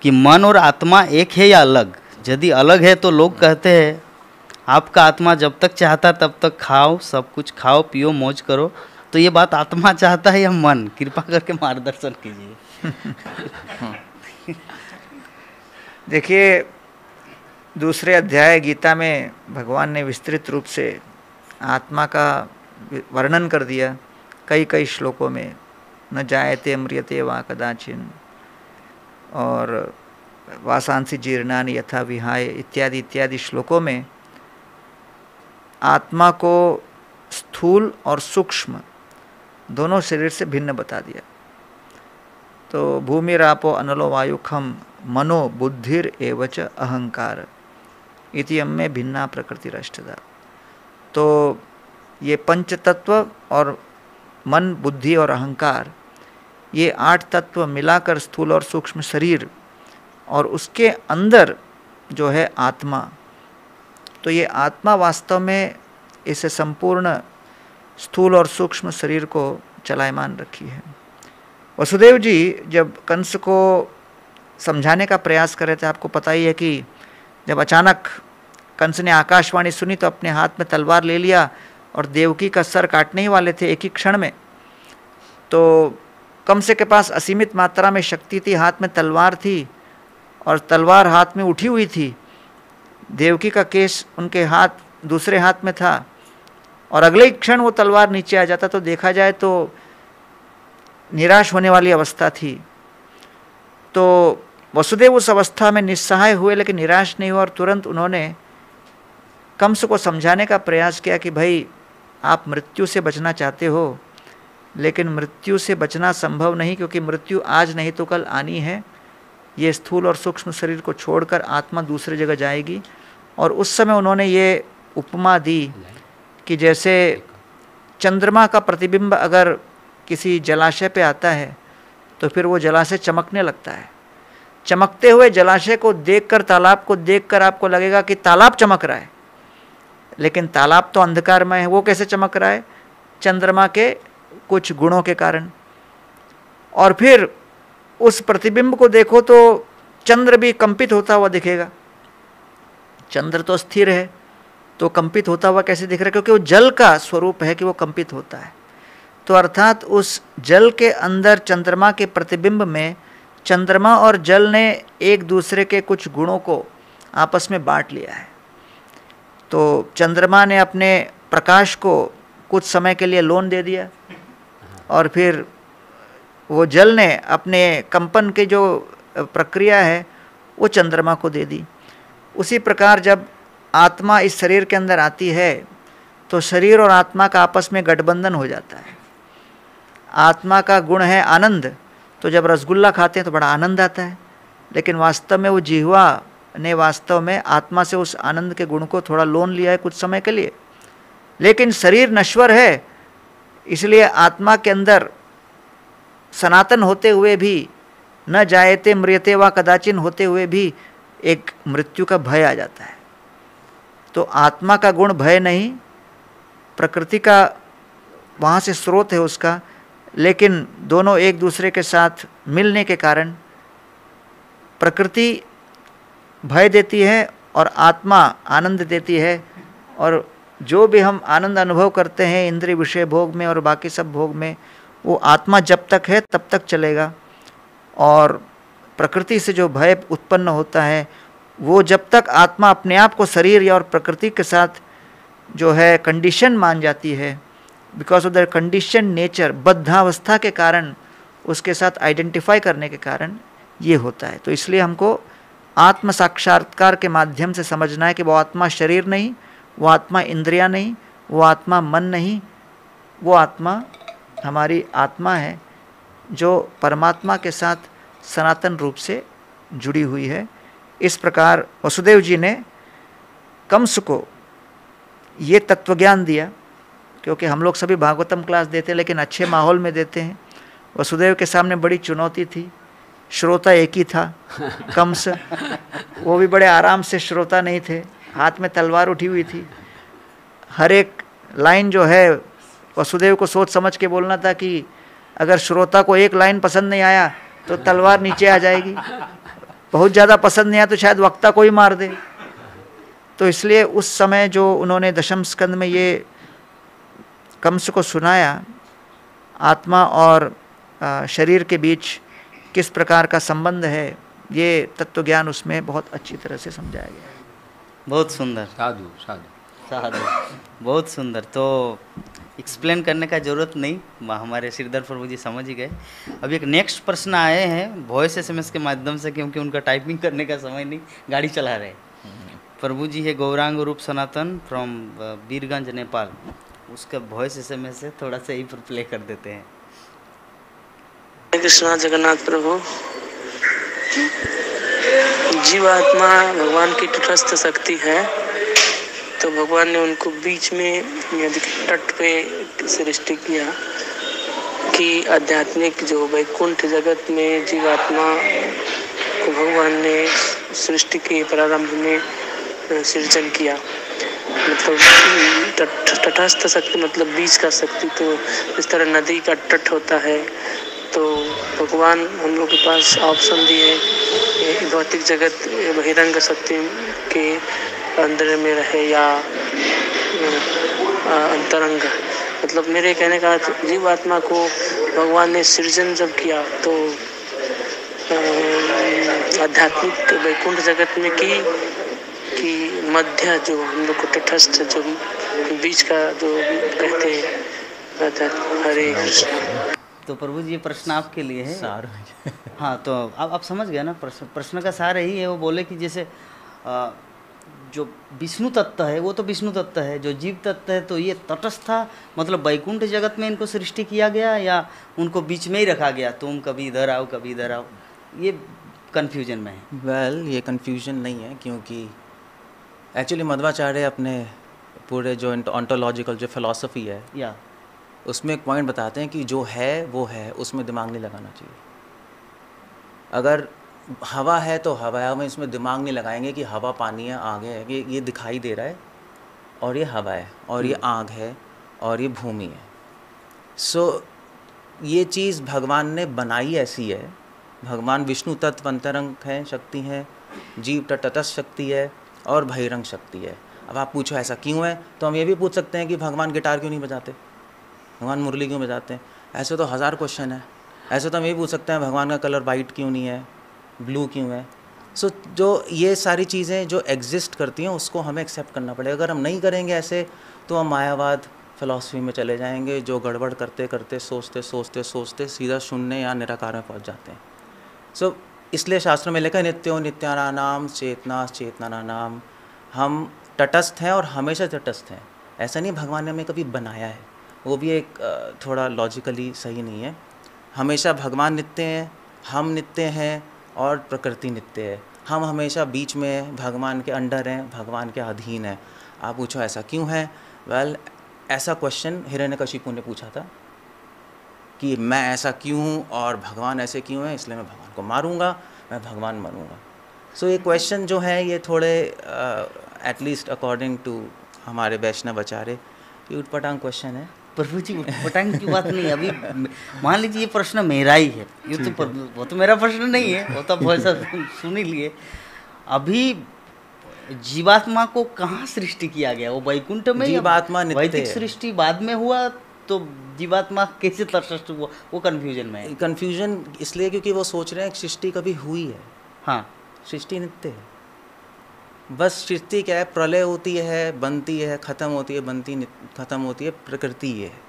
कि मन और आत्मा एक है या अलग? यदि अलग है तो लोग कहते हैं आपका आत्मा जब तक चाहता तब तक खाओ, सब कुछ खाओ पियो मौज करो। तो ये बात आत्मा चाहता है या मन? कृपा करके मार्गदर्शन कीजिए। देखिए, दूसरे अध्याय गीता में भगवान ने विस्तृत रूप से आत्मा का वर्णन कर दिया कई श्लोकों में। न जायते म्रियते वा कदाचिन, और वासांसी जीर्णानि यथा विहाय, इत्यादि इत्यादि श्लोकों में आत्मा को स्थूल और सूक्ष्म दोनों शरीर से भिन्न बता दिया। तो भूमिरापो अनलो वायु खम मनो बुद्धिर एवच अहंकार इति में भिन्ना प्रकृति राष्ट्रदा। तो ये पंच तत्व और मन, बुद्धि और अहंकार, ये 8 तत्व मिलाकर स्थूल और सूक्ष्म शरीर, और उसके अंदर जो है आत्मा। तो ये आत्मा वास्तव में इसे संपूर्ण स्थूल और सूक्ष्म शरीर को चलायमान रखी है। वसुदेव जी जब कंस को समझाने का प्रयास कर रहे थे, आपको पता ही है कि जब अचानक कंस ने आकाशवाणी सुनी तो अपने हाथ में तलवार ले लिया और देवकी का सर काटने ही वाले थे एक ही क्षण में। तो कंस के पास असीमित मात्रा में शक्ति थी, हाथ में तलवार थी और तलवार हाथ में उठी हुई थी। देवकी का केस उनके हाथ दूसरे हाथ में था और अगले ही क्षण वो तलवार नीचे आ जाता। तो देखा जाए तो निराश होने वाली अवस्था थी। तो वसुदेव उस अवस्था में निस्सहाय हुए, लेकिन निराश नहीं हुए और तुरंत उन्होंने कंस को समझाने का प्रयास किया कि भाई आप मृत्यु से बचना चाहते हो, लेकिन मृत्यु से बचना संभव नहीं, क्योंकि मृत्यु आज नहीं तो कल आनी है। ये स्थूल और सूक्ष्म शरीर को छोड़कर आत्मा दूसरी जगह जाएगी। और उस समय उन्होंने ये उपमा दी कि जैसे चंद्रमा का प्रतिबिंब अगर किसी जलाशय पे आता है तो फिर वो जलाशय चमकने लगता है। चमकते हुए जलाशय को देखकर, तालाब को देखकर आपको लगेगा कि तालाब चमक रहा है, लेकिन तालाब तो अंधकारमय है। वो कैसे चमक रहा है? चंद्रमा के कुछ गुणों के कारण। और फिर उस प्रतिबिंब को देखो तो चंद्र भी कंपित होता हुआ दिखेगा। चंद्र तो स्थिर है, तो कंपित होता हुआ कैसे दिख रहा है? क्योंकि वो जल का स्वरूप है कि वो कंपित होता है। तो अर्थात उस जल के अंदर चंद्रमा के प्रतिबिंब में चंद्रमा और जल ने एक दूसरे के कुछ गुणों को आपस में बांट लिया है। तो चंद्रमा ने अपने प्रकाश को कुछ समय के लिए लोन दे दिया, और फिर वो जल ने अपने कंपन की जो प्रक्रिया है वो चंद्रमा को दे दी। उसी प्रकार जब आत्मा इस शरीर के अंदर आती है तो शरीर और आत्मा का आपस में गठबंधन हो जाता है। आत्मा का गुण है आनंद, तो जब रसगुल्ला खाते हैं तो बड़ा आनंद आता है, लेकिन वास्तव में वो जिह्वा ने वास्तव में आत्मा से उस आनंद के गुण को थोड़ा लोन लिया है कुछ समय के लिए। लेकिन शरीर नश्वर है, इसलिए आत्मा के अंदर सनातन होते हुए भी, न जायते म्रियते व कदाचिन होते हुए भी एक मृत्यु का भय आ जाता है। तो आत्मा का गुण भय नहीं, प्रकृति का वहाँ से स्रोत है उसका, लेकिन दोनों एक दूसरे के साथ मिलने के कारण प्रकृति भय देती है और आत्मा आनंद देती है। और जो भी हम आनंद अनुभव करते हैं इंद्रिय विषय भोग में और बाकी सब भोग में, वो आत्मा जब तक है तब तक चलेगा, और प्रकृति से जो भय उत्पन्न होता है वो जब तक आत्मा अपने आप को शरीर या और प्रकृति के साथ जो है कंडीशन मान जाती है, because of the condition nature, बद्धावस्था के कारण, उसके साथ आइडेंटिफाई करने के कारण ये होता है। तो इसलिए हमको आत्म साक्षात्कार के माध्यम से समझना है कि वो आत्मा शरीर नहीं, वो आत्मा इंद्रियां नहीं, वो आत्मा मन नहीं, वो आत्मा हमारी आत्मा है जो परमात्मा के साथ सनातन रूप से जुड़ी हुई है। इस प्रकार वसुदेव जी ने कंस को ये तत्वज्ञान दिया, क्योंकि हम लोग सभी भागवतम क्लास देते हैं लेकिन अच्छे माहौल में देते हैं। वसुदेव के सामने बड़ी चुनौती थी, श्रोता एक ही था कंस, वो भी बड़े आराम से श्रोता नहीं थे, हाथ में तलवार उठी हुई थी। हर एक लाइन जो है वसुदेव को सोच समझ के बोलना था कि अगर श्रोता को एक लाइन पसंद नहीं आया तो तलवार नीचे आ जाएगी, बहुत ज़्यादा पसंद नहीं आया तो शायद वक्ता को ही मार दे। तो इसलिए उस समय जो उन्होंने दशम स्कंद में ये कंस को सुनाया, आत्मा और शरीर के बीच किस प्रकार का संबंध है, ये तत्वज्ञान उसमें बहुत अच्छी तरह से समझाया गया है। बहुत सुंदर, साधु साधु साधु, बहुत सुंदर। तो एक्सप्लेन करने का ज़रूरत नहीं, हमारे श्रीधर प्रभु जी समझ ही गए। अब एक नेक्स्ट प्रश्न आए हैं वॉइस SMS के माध्यम से, क्योंकि उनका टाइपिंग करने का समय नहीं, गाड़ी चला रहे। प्रभु जी है गौरांग रूप सनातन फ्रॉम बीरगंज नेपाल, उसका वॉइस SMS से थोड़ा सा ही पर प्ले कर देते हैं। कृष्णा जगन्नाथ प्रभु, जीवात्मा भगवान की तटस्थ शक्ति है, तो भगवान ने उनको बीच में यदि तट पे सृष्टि किया कि आध्यात्मिक जो वैकुंठ जगत में जीवात्मा को भगवान ने सृष्टि के प्रारंभ में सृजन किया। मतलब तटस्थ शक्ति मतलब बीच का शक्ति। तो इस तरह नदी का तट होता है, तो भगवान हम लोग के पास ऑप्शन दिए, भौतिक जगत बहिरंग शक्ति के अंदर में रहे या अंतरंग। मतलब मेरे कहने का जीव आत्मा को भगवान ने सृजन जब किया तो आध्यात्मिक वैकुंठ जगत में की मध्य जो हम लोग को तटस्थ जो बीच का जो कहते हैं। हरे कृष्ण। तो प्रभु जी ये प्रश्न आपके लिए है। सार हाँ, तो आप समझ गए ना, प्रश्न का सार यही है। वो बोले कि जैसे जो विष्णु तत्व है वो तो विष्णु तत्व है, जो जीव तत्व है तो ये तटस्थ था, मतलब वैकुंठ जगत में इनको सृष्टि किया गया या उनको बीच में ही रखा गया, तुम कभी इधर आओ कभी इधर आओ, ये कन्फ्यूजन में है। वेल ये कन्फ्यूजन नहीं है, क्योंकि एक्चुअली मध्वाचार्य अपने पूरे जो ऑन्टोलॉजिकल जो फिलॉसफी है या उसमें एक पॉइंट बताते हैं कि जो है वो है, उसमें दिमाग नहीं लगाना चाहिए। अगर हवा है तो हवा है, हम इसमें दिमाग नहीं लगाएंगे कि हवा पानी है, आग है, ये दिखाई दे रहा है और ये हवा है और ये आग है और ये भूमि है। सो ये चीज़ भगवान ने बनाई ऐसी है। भगवान विष्णु तत्व अंतरंग है, शक्ति है, जीव तटस्थ शक्ति है और बहिरंग शक्ति है। अब आप पूछो ऐसा क्यों है, तो हम ये भी पूछ सकते हैं कि भगवान गिटार क्यों नहीं बजाते, भगवान मुरली क्यों बजाते हैं। ऐसे तो हज़ार क्वेश्चन है। ऐसे तो हम ये पूछ सकते हैं भगवान का कलर वाइट क्यों नहीं है, ब्लू क्यों है। सो जो ये सारी चीज़ें जो एग्जिस्ट करती हैं उसको हमें एक्सेप्ट करना पड़ेगा। अगर हम नहीं करेंगे ऐसे तो हम मायावाद फिलॉसफी में चले जाएंगे, जो गड़बड़ करते करते सोचते सोचते सोचते सीधा शून्य या निराकार में पहुंच जाते हैं। सो इसलिए शास्त्रों में लिखा है नित्यो नित्यानाम चेतना चेतनानाम। हम तटस्थ हैं और हमेशा तटस्थ हैं। ऐसा नहीं भगवान ने हमें कभी बनाया है, वो भी एक थोड़ा लॉजिकली सही नहीं है। हमेशा भगवान नित्य हैं, हम नित्य हैं और प्रकृति नित्य है। हम हमेशा बीच में हैं, भगवान के अंडर हैं, भगवान के अधीन हैं। आप पूछो ऐसा क्यों है। वेल ऐसा क्वेश्चन हिरण्यकशिपु ने पूछा था कि मैं ऐसा क्यों हूँ और भगवान ऐसे क्यों हैं, इसलिए मैं भगवान को मारूंगा, मैं भगवान बनूंगा। सो ये क्वेश्चन जो है ये थोड़े एटलीस्ट अकॉर्डिंग टू हमारे वैष्णव आचार्य ये उटपटांग क्वेश्चन है। प्रभु जी पटांग की बात नहीं, अभी मान लीजिए ये प्रश्न मेरा ही है, ये तो वो तो मेरा प्रश्न नहीं है, वो तो वैसा सुन ही लिए। अभी जीवात्मा को कहाँ सृष्टि किया गया, वो वैकुंठ में? जीवात्मा नित्य वैदिक है। सृष्टि बाद में हुआ तो जीवात्मा कैसे तटस्थ हुआ, वो कंफ्यूजन में है। कन्फ्यूजन इसलिए क्योंकि वो सोच रहे हैं कि सृष्टि कभी हुई है। हाँ, सृष्टि नित्य है। बस सृष्टि क्या है, प्रलय होती है, बनती है, ख़त्म होती है, बनती ख़त्म होती है, प्रकृति ये है।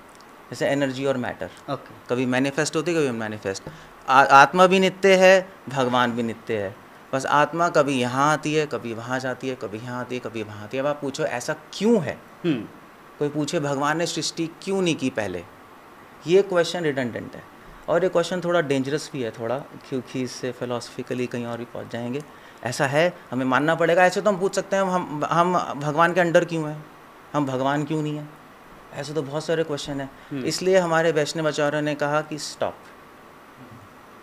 जैसे एनर्जी और मैटर ओके, कभी मैनिफेस्ट होती है, कभी मैनिफेस्ट। आत्मा भी नित्य है, भगवान भी नित्य है। बस आत्मा कभी यहाँ आती है, कभी वहाँ जाती है, कभी यहाँ आती है, कभी वहाँ आती है। अब आप पूछो ऐसा क्यों है, कोई पूछे भगवान ने सृष्टि क्यों नहीं की पहले, ये क्वेश्चन रिडंडेंट है। और ये क्वेश्चन थोड़ा डेंजरस भी है थोड़ा, क्योंकि इससे फिलोसफिकली कहीं और भी पहुंच जाएंगे। ऐसा है, हमें मानना पड़ेगा। ऐसे तो हम पूछ सकते हैं हम भगवान के अंडर क्यों हैं, हम भगवान क्यों नहीं हैं। ऐसे तो बहुत सारे क्वेश्चन हैं। इसलिए हमारे वैष्णव आचार्यों ने कहा कि स्टॉप,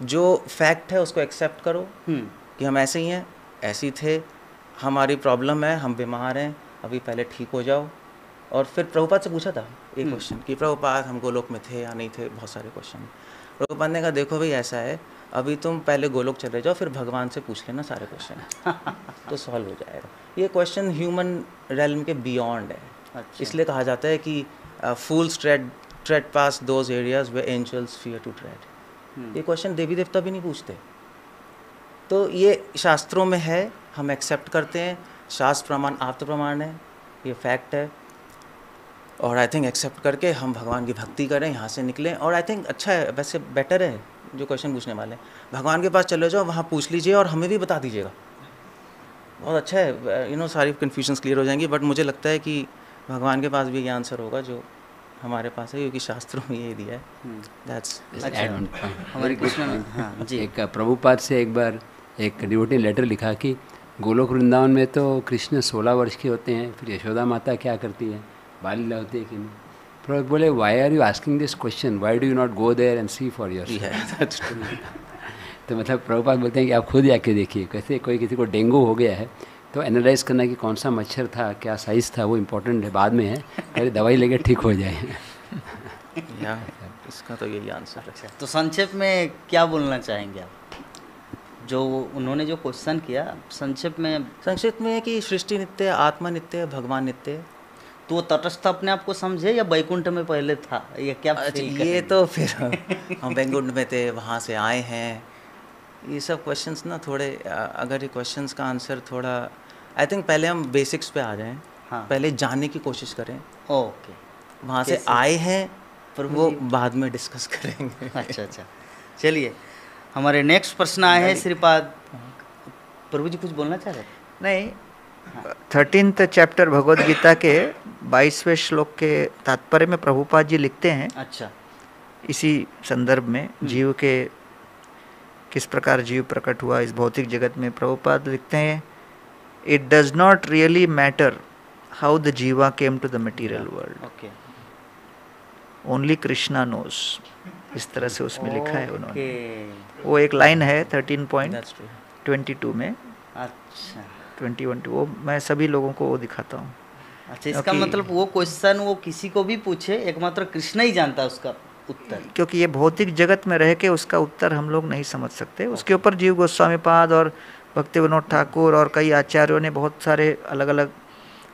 जो फैक्ट है उसको एक्सेप्ट करो कि हम ऐसे ही हैं, ऐसे ही थे, हमारी प्रॉब्लम है, हम बीमार हैं, अभी पहले ठीक हो जाओ। और फिर प्रभुपाद से पूछा था एक क्वेश्चन कि प्रभुपाद हम गोलोक में थे या नहीं थे, बहुत सारे क्वेश्चन। प्रभुपाद ने कहा देखो भाई ऐसा है, अभी तुम पहले गोलोक चले जाओ, फिर भगवान से पूछ लेना सारे क्वेश्चन तो सॉल्व हो जाएगा। ये क्वेश्चन ह्यूमन रेल्म के बियॉन्ड है। अच्छा। इसलिए कहा जाता है कि fools tread pass those areas where angels fear to tread. ये क्वेश्चन देवी देवता भी नहीं पूछते। तो ये शास्त्रों में है, हम एक्सेप्ट करते हैं। शास्त्र प्रमाण आप्त प्रमाण है, ये फैक्ट है। और आई थिंक एक्सेप्ट करके हम भगवान की भक्ति करें, यहाँ से निकलें। और आई थिंक अच्छा है, वैसे बेटर है जो क्वेश्चन पूछने वाले हैं, भगवान के पास चले जाओ, वहाँ पूछ लीजिए और हमें भी बता दीजिएगा। बहुत अच्छा है, सारी कन्फ्यूजन्स क्लियर हो जाएंगी। बट मुझे लगता है कि भगवान के पास भी ये आंसर होगा जो हमारे पास है, क्योंकि शास्त्रों में यही दिया है। दैट्स हमारे कृष्ण। हाँ जी, एक प्रभुपाद से एक बार एक डिवोटी लेटर लिखा कि गोलोक वृंदावन में तो कृष्ण 16 वर्ष के होते हैं, फिर यशोदा माता क्या करती है, बाल लीला होती है कि नहीं। प्रभु बोले why are you asking this question, why do you not go there and see for yourself. तो मतलब प्रभुपाद बोलते हैं कि आप खुद आके देखिए, कैसे कोई किसी को डेंगू हो गया है तो एनालाइज करना कि कौन सा मच्छर था, क्या साइज़ था, वो इम्पोर्टेंट है, बाद में है, पहले दवाई लेके ठीक हो जाए। या इसका तो यही आंसर है। तो संक्षेप में क्या बोलना चाहेंगे आप, जो उन्होंने जो क्वेश्चन किया, संक्षेप में है कि सृष्टि नित्य है, आत्मा नित्य है, भगवान नित्य है। तो वो तटस्थ अपने आप को समझे या बैकुंठ में पहले था, ये क्या? अच्छा, ये तो फिर हम बैकुंठ में थे, वहाँ से आए हैं, ये सब क्वेश्चंस ना थोड़े, अगर ये क्वेश्चंस का आंसर थोड़ा, आई थिंक पहले हम बेसिक्स पे आ जाएं। हाँ। पहले जानने की कोशिश करें। ओके, वहाँ से आए हैं पर वो बाद में डिस्कस करेंगे। अच्छा, चलिए हमारे नेक्स्ट प्रश्न आए हैं श्रीपाद। प्रभु जी कुछ बोलना चाह रहे? नहीं, 13th चैप्टर भगवद गीता के 22वें श्लोक के तात्पर्य में प्रभुपाद जी लिखते हैं, अच्छा, इसी संदर्भ में जीव के किस प्रकार जीव प्रकट हुआ इस भौतिक जगत में। प्रभुपाद लिखते हैं, it does not really matter how the jiva came to the material world. Okay, only Krishna knows, इस तरह से उसमें लिखा है उन्होंने। ओके, वो एक लाइन है That's true. 13.22 में, अच्छा 21, वो मैं सभी लोगों को वो दिखाता हूँ। अच्छा, इसका क्योंकि- मतलब वो क्वेश्चन वो किसी को भी पूछे, एकमात्र कृष्ण ही जानता है उसका उत्तर। क्योंकि ये भौतिक जगत में रह के उसका उत्तर हम लोग नहीं समझ सकते। उसके ऊपर जीव गोस्वामी पाद और भक्ति विनोद ठाकुर और कई आचार्यों ने बहुत सारे अलग अलग,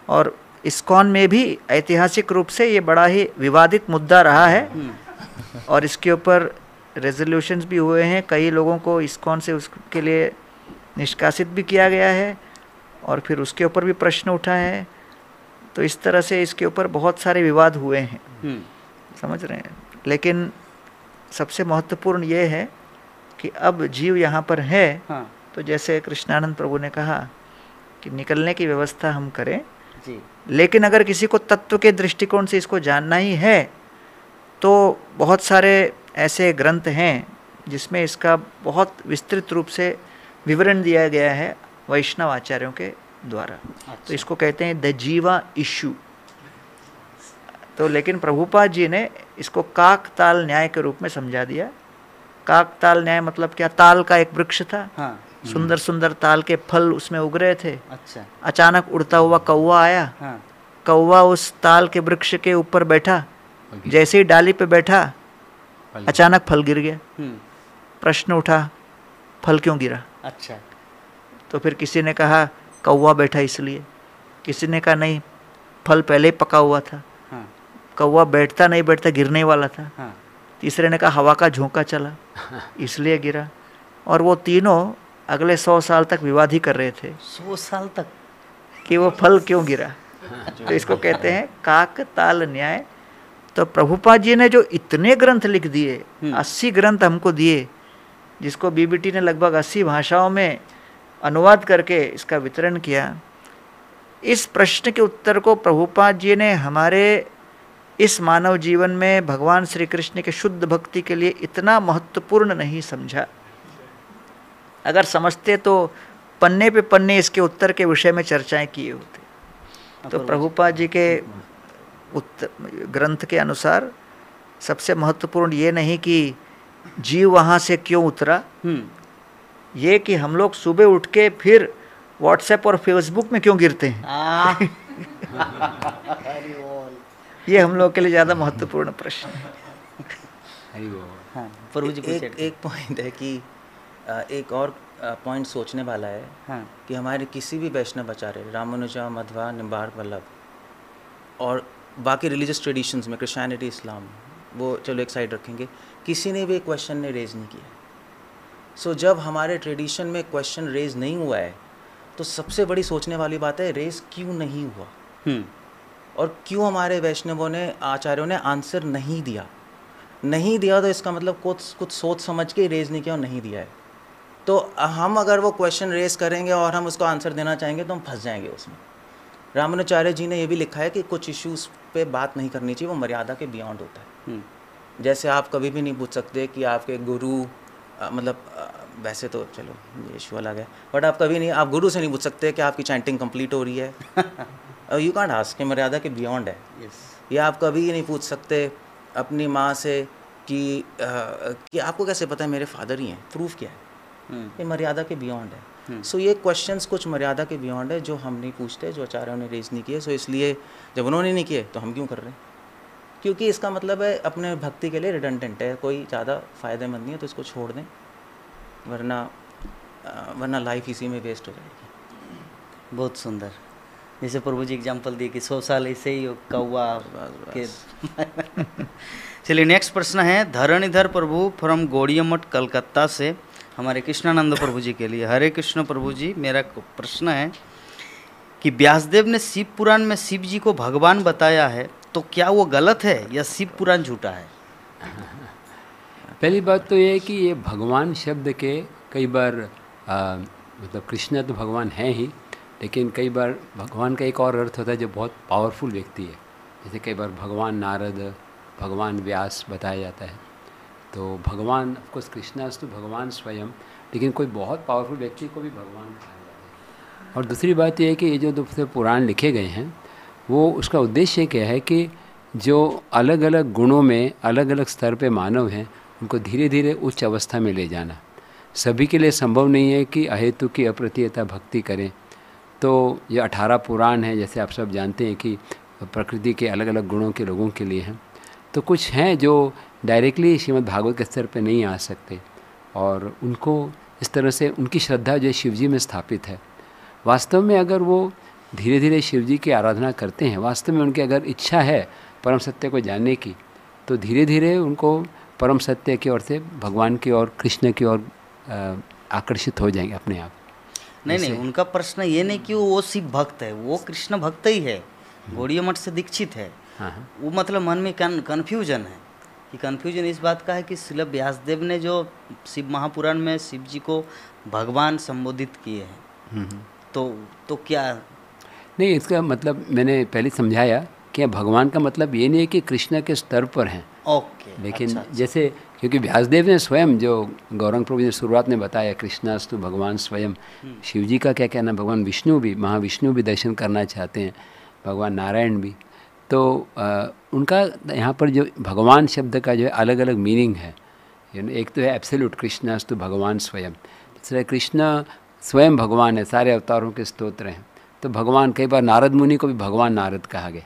और इस्कॉन में भी ऐतिहासिक रूप से ये बड़ा ही विवादित मुद्दा रहा है और इसके ऊपर रेजोल्यूशंस भी हुए हैं। कई लोगों को इस्कॉन से उसके लिए निष्कासित भी किया गया है और फिर उसके ऊपर भी प्रश्न उठा है। तो इस तरह से इसके ऊपर बहुत सारे विवाद हुए हैं, समझ रहे हैं। लेकिन सबसे महत्वपूर्ण ये है कि अब जीव यहाँ पर है, हाँ तो जैसे कृष्णानंद प्रभु ने कहा कि निकलने की व्यवस्था हम करें, जी, लेकिन अगर किसी को तत्व के दृष्टिकोण से इसको जानना ही है तो बहुत सारे ऐसे ग्रंथ हैं जिसमें इसका बहुत विस्तृत रूप से विवरण दिया गया है वैष्णव आचार्यों के द्वारा। तो इसको कहते हैं द जीवा इशू। तो लेकिन प्रभुपाद जी ने इसको काक ताल न्याय के रूप में समझा दिया। काक ताल न्याय मतलब क्या? ताल का एक वृक्ष था, हाँ सुंदर सुंदर ताल के फल उसमें उग रहे थे। अच्छा, अचानक उड़ता हुआ कौवा आया, हाँ कौवा उस ताल के वृक्ष के ऊपर बैठा, जैसे ही डाली पे बैठा अचानक फल गिर गया। प्रश्न उठा फल क्यों गिरा? अच्छा, तो फिर किसी ने कहा कौवा बैठा इसलिए, किसी ने कहा नहीं फल पहले ही पका हुआ था, हाँ कौवा बैठता नहीं बैठता गिरने वाला था। हाँ तीसरे ने कहा हवा का झोंका चला इसलिए गिरा। और वो तीनों अगले 100 साल तक विवाद ही कर रहे थे 100 साल तक। कि वो फल क्यों गिरा। तो इसको कहते हैं काक ताल न्याय। तो प्रभुपाद जी ने जो इतने ग्रंथ लिख दिए, 80 ग्रंथ हमको दिए, जिसको बीबीटी ने लगभग 80 भाषाओं में अनुवाद करके इसका वितरण किया। इस प्रश्न के उत्तर को प्रभुपाद जी ने हमारे इस मानव जीवन में भगवान श्री कृष्ण के शुद्ध भक्ति के लिए इतना महत्वपूर्ण नहीं समझा। अगर समझते तो पन्ने पे पन्ने इसके उत्तर के विषय में चर्चाएं किए होते। तो प्रभुपाद जी के ग्रंथ के अनुसार सबसे महत्वपूर्ण ये नहीं कि जीव वहाँ से क्यों उतरा, ये कि हम लोग सुबह उठ के फिर व्हाट्सएप और फेसबुक में क्यों गिरते हैं। ये हम लोग के लिए ज़्यादा महत्वपूर्ण प्रश्न है। हाँ, प्रभु जी एक पॉइंट है कि एक और पॉइंट सोचने वाला है, हाँ कि हमारे किसी भी वैष्णव आचार्य रामानुजा, मध्वा, निम्बार्क, वल्लभ और बाकी रिलीजियस ट्रेडिशंस में क्रिश्चियनिटी, इस्लाम, वो चलो एक साइड रखेंगे, किसी ने भी क्वेश्चन ने रेज नहीं किया। सो जब हमारे ट्रेडिशन में क्वेश्चन रेज नहीं हुआ है तो सबसे बड़ी सोचने वाली बात है रेज क्यों नहीं हुआ और क्यों हमारे वैष्णवों ने, आचार्यों ने आंसर नहीं दिया। तो इसका मतलब कुछ सोच समझ के रेज नहीं किया और नहीं दिया है। तो हम अगर वो क्वेश्चन रेज करेंगे और हम उसको आंसर देना चाहेंगे तो हम फंस जाएंगे उसमें। रामानुचार्य जी ने ये भी लिखा है कि कुछ इश्यूज़ पे बात नहीं करनी चाहिए, वो मर्यादा के बियॉन्ड होता है। जैसे आप कभी भी नहीं पूछ सकते कि आपके गुरु वैसे तो चलो ये इशू अलग है, बट आप कभी नहीं, आप गुरु से नहीं पूछ सकते कि आपकी चैंटिंग कंप्लीट हो रही है। यू कांट आस्क, मर्यादा के बियॉन्ड है। या आप कभी नहीं पूछ सकते अपनी माँ से कि आपको कैसे पता है मेरे फादर ही हैं, प्रूफ क्या है। ये मर्यादा के बियॉन्ड है। सो ये क्वेश्चंस कुछ मर्यादा के बियॉन्ड है जो हम नहीं पूछते, जो आचार्यों ने रेज नहीं किए। सो इसलिए जब उन्होंने नहीं किए तो हम क्यों कर रहे हैं, क्योंकि इसका मतलब है अपने भक्ति के लिए रिडंडेंट है, कोई ज़्यादा फ़ायदेमंद नहीं है, तो इसको छोड़ दें, वरना लाइफ इसी में वेस्ट हो जाएगी। बहुत सुंदर, जैसे प्रभु जी एग्जाम्पल दिए कि 100 साल ऐसे ही कौवा के। चलिए नेक्स्ट प्रश्न है धरणीधर प्रभु फ्रॉम गौड़िया मठ कलकत्ता से हमारे कृष्णानंद प्रभु जी के लिए। हरे कृष्ण प्रभु जी, मेरा प्रश्न है कि व्यासदेव ने शिव पुराण में शिव जी को भगवान बताया है, तो क्या वो गलत है या शिव पुराण झूठा है? पहली बात तो ये है कि ये भगवान शब्द के कई बार मतलब कृष्ण तो भगवान है ही, लेकिन कई बार भगवान का एक और अर्थ होता है जो बहुत पावरफुल व्यक्ति है। जैसे कई बार भगवान नारद, भगवान व्यास बताया जाता है। तो भगवान ऑफकोर्स कृष्णास्तु भगवान स्वयं, लेकिन कोई बहुत पावरफुल व्यक्ति को भी भगवान कहा जाता है। और दूसरी बात यह है कि ये जो दूसरे पुराण लिखे गए हैं वो उसका उद्देश्य क्या है कि जो अलग अलग गुणों में अलग अलग स्तर पे मानव हैं उनको धीरे धीरे उच्च अवस्था में ले जाना। सभी के लिए संभव नहीं है कि अहेतु की अप्रतिहता भक्ति करें। तो ये 18 पुराण हैं, जैसे आप सब जानते हैं कि प्रकृति के अलग अलग गुणों के लोगों के लिए हैं। तो कुछ हैं जो डायरेक्टली श्रीमद् भागवत के स्तर पे नहीं आ सकते और उनको इस तरह से उनकी श्रद्धा जो शिव जी में स्थापित है। वास्तव में अगर वो धीरे धीरे शिव जी की आराधना करते हैं, वास्तव में उनकी अगर इच्छा है परम सत्य को जानने की, तो धीरे धीरे उनको परम सत्य की ओर से, भगवान की ओर, कृष्ण की ओर आकर्षित हो जाएंगे अपने आप। नहीं, उनका प्रश्न ये नहीं कि वो शिव भक्त है, वो कृष्ण भक्त ही है, गौड़ीय मठ से दीक्षित है। वो मतलब मन में कन्फ्यूजन है कि कन्फ्यूजन इस बात का है कि श्रील व्यासदेव ने जो शिव महापुराण में शिव जी को भगवान संबोधित किए हैं, तो क्या नहीं, इसका मतलब मैंने पहले समझाया कि भगवान का मतलब ये नहीं है कि कृष्ण के स्तर पर हैं। ओके, लेकिन अच्छा। जैसे क्योंकि व्यासदेव ने स्वयं, जो गौरंग प्रभु ने शुरुआत में बताया, कृष्णास्तु भगवान स्वयं, शिव जी का क्या कहना, भगवान विष्णु भी, महाविष्णु भी दर्शन करना चाहते हैं, भगवान नारायण भी। तो उनका यहाँ पर जो भगवान शब्द का जो है अलग अलग मीनिंग है। एक तो है एब्सोल्यूट, कृष्णास्तु भगवान स्वयं, दूसरा कृष्ण स्वयं भगवान है, सारे अवतारों के स्तोत्र हैं। तो भगवान, कई बार नारद मुनि को भी भगवान नारद कहा गया,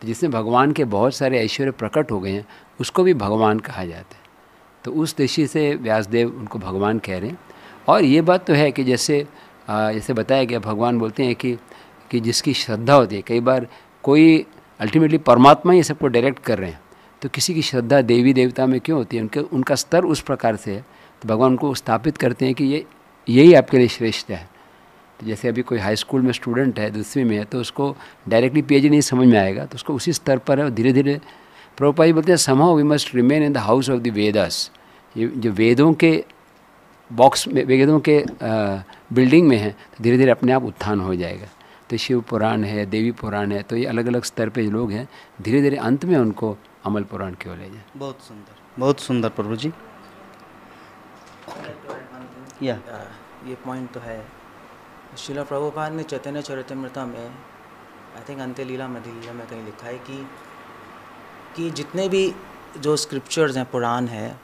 तो जिसमें भगवान के बहुत सारे ऐश्वर्य प्रकट हो गए हैं, उसको भी भगवान कहा जाता है। तो उस दृष्टि से व्यासदेव उनको भगवान कह रहे हैं। और ये बात तो है कि जैसे बताया गया, भगवान बोलते हैं कि जिसकी श्रद्धा होती है, कई बार कोई अल्टीमेटली परमात्मा ही सबको डायरेक्ट कर रहे हैं, तो किसी की श्रद्धा देवी देवता में क्यों होती है, उनका स्तर उस प्रकार से है, तो भगवान उनको स्थापित करते हैं कि यही आपके लिए श्रेष्ठ है। तो जैसे अभी कोई हाई स्कूल में स्टूडेंट है, 10वीं में है, तो उसको डायरेक्टली पीएचडी नहीं समझ में आएगा, तो उसको उसी स्तर पर है, और धीरे धीरे प्रभुपाद जी बोलते हैं somehow we must remain in the house of the Vedas. ये जो वेदों के बॉक्स में, वेदों के बिल्डिंग में है, तो धीरे धीरे अपने आप उत्थान हो जाएगा। तो शिव पुराण है, देवी पुराण है, तो ये अलग अलग स्तर पे लोग हैं, धीरे धीरे अंत में उनको अमल पुराण की ओर ले जाए। बहुत सुंदर, बहुत सुंदर प्रभु जी। ये पॉइंट तो है। श्रील प्रभुपाद ने चैतन्य चरितमृत में, आई थिंक अंत्य लीला मध्य लीला में कहीं लिखा है कि जितने भी जो स्क्रिप्चर्स हैं, पुराण है,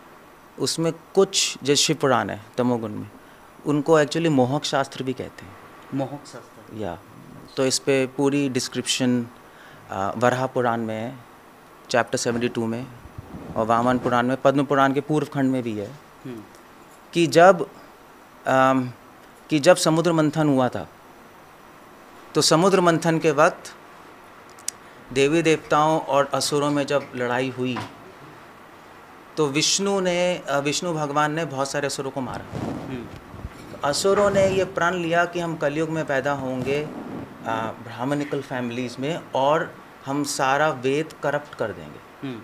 उसमें कुछ, जैसे शिव पुराण है तमोगुण में, उनको एक्चुअली मोहक शास्त्र भी कहते हैं। मोहक शास्त्र, या तो इस पे पूरी डिस्क्रिप्शन वराह पुराण में है, चैप्टर 72 में, और वामन पुराण में, पद्म पुराण के पूर्व खंड में भी है कि जब समुद्र मंथन हुआ था, तो समुद्र मंथन के वक्त देवी देवताओं और असुरों में जब लड़ाई हुई, तो विष्णु भगवान ने बहुत सारे असुरों को मारा। असुरों ने ये प्रण लिया कि हम कलयुग में पैदा होंगे ब्राह्मणिकल फैमिलीज़ में, और हम सारा वेद करप्ट कर देंगे।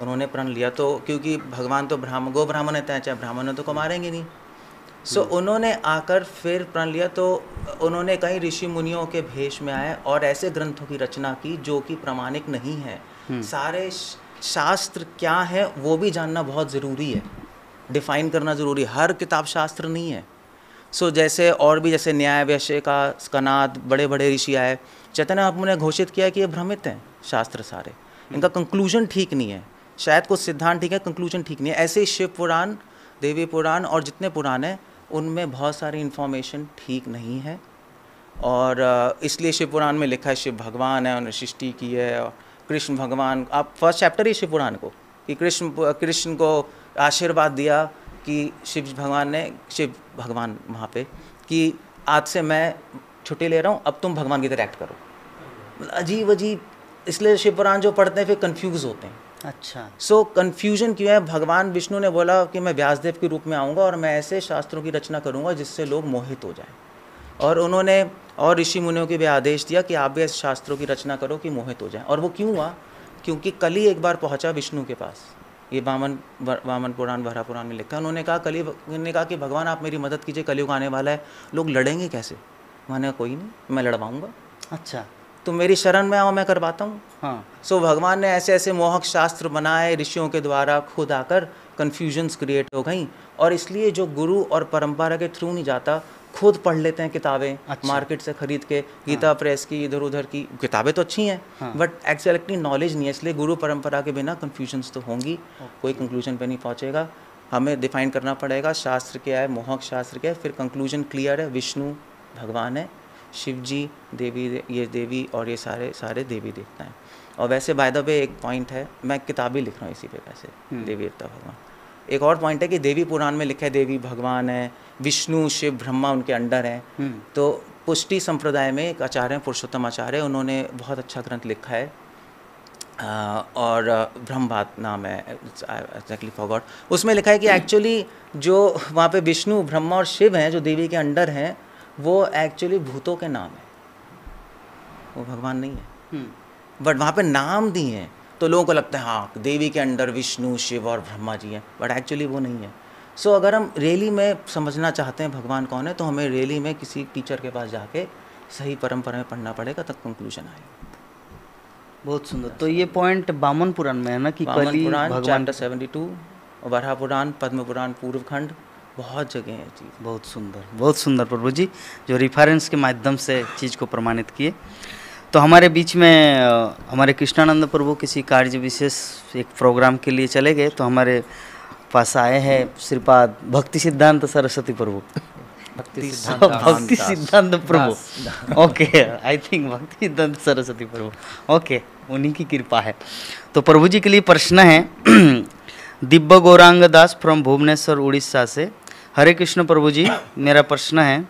उन्होंने प्रण लिया, तो क्योंकि भगवान तो गो ब्राह्मण है, चाहे ब्राह्मण तो मारेंगे नहीं। सो उन्होंने आकर फिर प्रण लिया, तो उन्होंने कई ऋषि मुनियों के भेष में आए और ऐसे ग्रंथों की रचना की जो कि प्रामाणिक नहीं है। सारे शास्त्र क्या है वो भी जानना बहुत ज़रूरी है, डिफाइन करना ज़रूरी है, हर किताब शास्त्र नहीं है। सो जैसे और भी, जैसे न्याय वैश्य का स्कनाद, बड़े बड़े ऋषि आए, चैतन्य महाप्रभु ने घोषित किया कि ये भ्रमित हैं शास्त्र सारे, इनका कंक्लूजन ठीक नहीं है, शायद कुछ सिद्धांत ठीक है, कंक्लूजन ठीक नहीं है। ऐसे ही शिव पुराण, देवी पुराण और जितने पुराण हैं, उनमें बहुत सारी इन्फॉर्मेशन ठीक नहीं है, और इसलिए शिव पुराण में लिखा है शिव भगवान है, उन्होंने सृष्टि की है, और कृष्ण भगवान, आप फर्स्ट चैप्टर ही शिव पुराण को, कि कृष्ण को आशीर्वाद दिया कि शिव भगवान वहाँ पे कि आज से मैं छुट्टी ले रहा हूँ, अब तुम भगवान की तरह एक्ट करो। अजीब अजीब, इसलिए शिव पुराण जो पढ़ते हैं फिर कंफ्यूज होते हैं। अच्छा, सो कन्फ्यूजन क्यों है? भगवान विष्णु ने बोला कि मैं व्यासदेव के रूप में आऊँगा और मैं ऐसे शास्त्रों की रचना करूँगा जिससे लोग मोहित हो जाएं, और उन्होंने और ऋषि मुनियों के भी आदेश दिया कि आप भी ऐसे शास्त्रों की रचना करो कि मोहित हो जाएं। और वो क्यों हुआ? क्योंकि कली एक बार पहुंचा विष्णु के पास, ये वामन पुराण, वराह पुराण में लिखा। उन्होंने कहा कि भगवान आप मेरी मदद कीजिए, कलयुग आने वाला है, लोग लड़ेंगे कैसे? मैंने कहा कोई नहीं, मैं लड़वाऊंगा। अच्छा, तो मेरी शरण में आओ, मैं करवाता हूँ। हाँ। सो भगवान ने ऐसे ऐसे मोहक शास्त्र बनाए ऋषियों के द्वारा, खुद आकर कन्फ्यूजन्स क्रिएट हो गई, और इसलिए जो गुरु और परंपरा के थ्रू नहीं जाता खुद पढ़ लेते हैं किताबें अच्छा। मार्केट से खरीद के, गीता प्रेस की, इधर उधर की किताबें तो अच्छी हैं बट एक्चुअली नॉलेज नहीं है, इसलिए गुरु परंपरा के बिना कन्फ्यूजन्स तो होंगी, कोई कंक्लूजन पे नहीं पहुंचेगा। हमें डिफाइन करना पड़ेगा शास्त्र क्या है, मोहक शास्त्र क्या है, फिर कंक्लूजन क्लियर है, विष्णु भगवान है, शिव जी देवी, ये देवी और ये सारे देवी देवता हैं। और वैसे बाय द वे एक पॉइंट है, मैं किताब ही लिख रहा हूँ इसी पे वैसे, देवी देवता भगवान। एक और पॉइंट है कि देवी पुराण में लिखा है देवी भगवान है, विष्णु शिव ब्रह्मा उनके अंडर हैं। तो पुष्टि संप्रदाय में एक आचार्य हैं पुरुषोत्तम आचार्य, उन्होंने बहुत अच्छा ग्रंथ लिखा है और ब्रह्मबात नाम है, एक्जैक्टली फॉरगॉट। उसमें लिखा है कि एक्चुअली जो वहाँ पे विष्णु ब्रह्मा और शिव हैं जो देवी के अंडर हैं, वो एक्चुअली भूतों के नाम है, वो भगवान नहीं है। बट वहाँ पे नाम दिए हैं तो लोगों को लगता है हाँ देवी के अंडर विष्णु शिव और ब्रह्मा जी हैं, बट एक्चुअली वो नहीं है। सो अगर हम रियली में समझना चाहते हैं भगवान कौन है, तो हमें रियली में किसी टीचर के पास जाके सही परंपरा में पढ़ना पड़ेगा, तब कंक्लूजन आएगा। बहुत सुंदर। तो ये पॉइंट वामन पुराण में है ना कि वामन कली पुराण भगवान, चैप्टर 72, वराह पुराण, पद्म पुराण पूर्व खंड, बहुत जगह है चीज़। बहुत सुंदर, बहुत सुंदर प्रभु जी, जो रेफरेंस के माध्यम से चीज़ को प्रमाणित किए। तो हमारे बीच में हमारे कृष्णानंद प्रभु किसी कार्य विशेष एक प्रोग्राम के लिए चले गए, तो हमारे पास आए हैं श्रीपाद भक्ति सिद्धांत सरस्वती प्रभु। भक्ति सिद्धांत प्रभु, ओके, आई थिंक भक्ति सिद्धांत सरस्वती प्रभु, ओके, उन्हीं की कृपा है। तो प्रभु जी के लिए प्रश्न है दिव्य गौरांग दास फ्रॉम भुवनेश्वर उड़ीसा से। हरे कृष्ण प्रभु जी, मेरा प्रश्न है,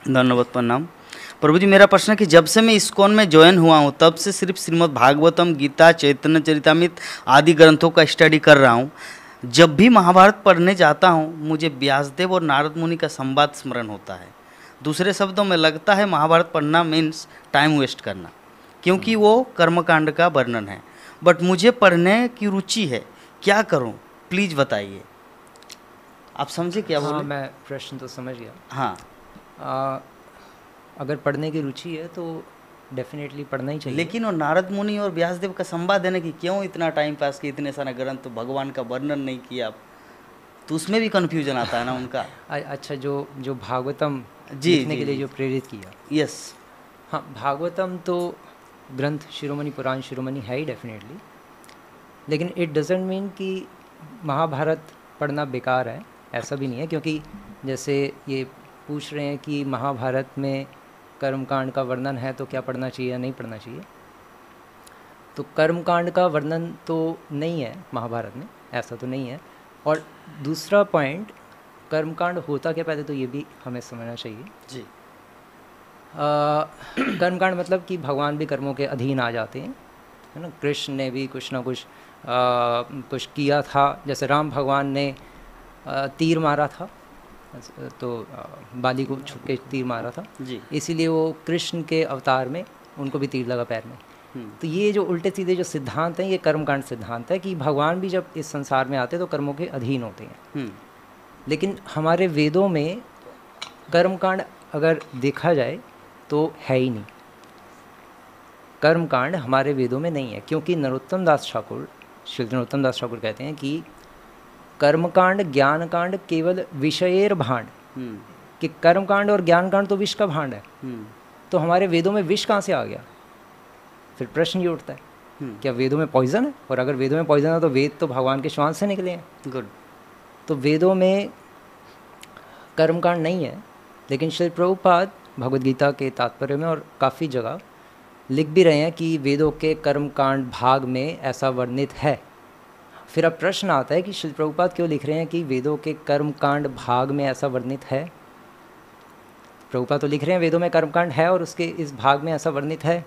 धन्यवाद प्रणाम प्रभु जी। मेरा प्रश्न है कि जब से मैं इस्कॉन में ज्वाइन हुआ हूँ तब से सिर्फ श्रीमद् भागवतम, गीता, चैतन्य चरितामृत आदि ग्रंथों का स्टडी कर रहा हूँ। जब भी महाभारत पढ़ने जाता हूँ मुझे व्यासदेव और नारद मुनि का संवाद स्मरण होता है। दूसरे शब्दों में लगता है महाभारत पढ़ना मीन्स टाइम वेस्ट करना, क्योंकि वो कर्मकांड का वर्णन है। बट मुझे पढ़ने की रुचि है, क्या करूँ प्लीज़ बताइए। आप समझे क्या बोले? हाँ, मैं प्रश्न तो समझ गया। हाँ, अगर पढ़ने की रुचि है तो डेफिनेटली पढ़ना ही चाहिए। लेकिन वो नारद मुनि और व्यासदेव का संवाद है ना कि क्यों इतना टाइम पास किया, इतने सारा ग्रंथ तो भगवान का वर्णन नहीं किया, तो उसमें भी कन्फ्यूजन आता है ना उनका। अच्छा, जो भागवतम जी, लिखने जी, के लिए जी। जो प्रेरित किया, यस, हाँ, भागवतम तो ग्रंथ शिरोमणि पुराण शिरोमणि है ही डेफिनेटली, लेकिन इट डजेंट मीन कि महाभारत पढ़ना बेकार है, ऐसा भी नहीं है। क्योंकि जैसे ये पूछ रहे हैं कि महाभारत में कर्मकांड का वर्णन है तो क्या पढ़ना चाहिए या नहीं पढ़ना चाहिए, तो कर्मकांड का वर्णन तो नहीं है महाभारत में, ऐसा तो नहीं है। और दूसरा पॉइंट, कर्मकांड होता क्या, पहले तो ये भी हमें समझना चाहिए जी। कर्मकांड मतलब कि भगवान भी कर्मों के अधीन आ जाते हैं, है ना। कृष्ण ने भी कुछ ना कुछ किया था, जैसे राम भगवान ने तीर मारा था, तो बाली को छुप के तीर मारा था जी। इसीलिए वो कृष्ण के अवतार में उनको भी तीर लगा पैर में। तो ये जो उल्टे सीधे जो सिद्धांत हैं, ये कर्मकांड सिद्धांत है कि भगवान भी जब इस संसार में आते हैं तो कर्मों के अधीन होते हैं। लेकिन हमारे वेदों में कर्मकांड अगर देखा जाए तो है ही नहीं, कर्मकांड हमारे वेदों में नहीं है। क्योंकि नरोत्तम दास ठाकुर, श्री नरोत्तम दास ठाकुर कहते हैं कि कर्मकांड ज्ञानकांड केवल विषयेर भांड, कि कर्मकांड और ज्ञानकांड तो विष का भांड है। तो हमारे वेदों में विष कहाँ से आ गया? फिर प्रश्न ये उठता है, क्या वेदों में पॉइजन है? और अगर वेदों में पॉइजन है तो वेद तो भगवान के श्वास से निकले हैं। गुड। तो वेदों में कर्मकांड नहीं है, लेकिन श्री प्रभुपाद भगवद गीता के तात्पर्य में और काफ़ी जगह लिख भी रहे हैं कि वेदों के कर्मकांड भाग में ऐसा वर्णित है। फिर अब प्रश्न आता है कि श्री प्रभुपाद क्यों लिख रहे हैं कि वेदों के कर्मकांड भाग में ऐसा वर्णित है? प्रभुपाद तो लिख रहे हैं वेदों में कर्मकांड है और उसके इस भाग में ऐसा वर्णित है,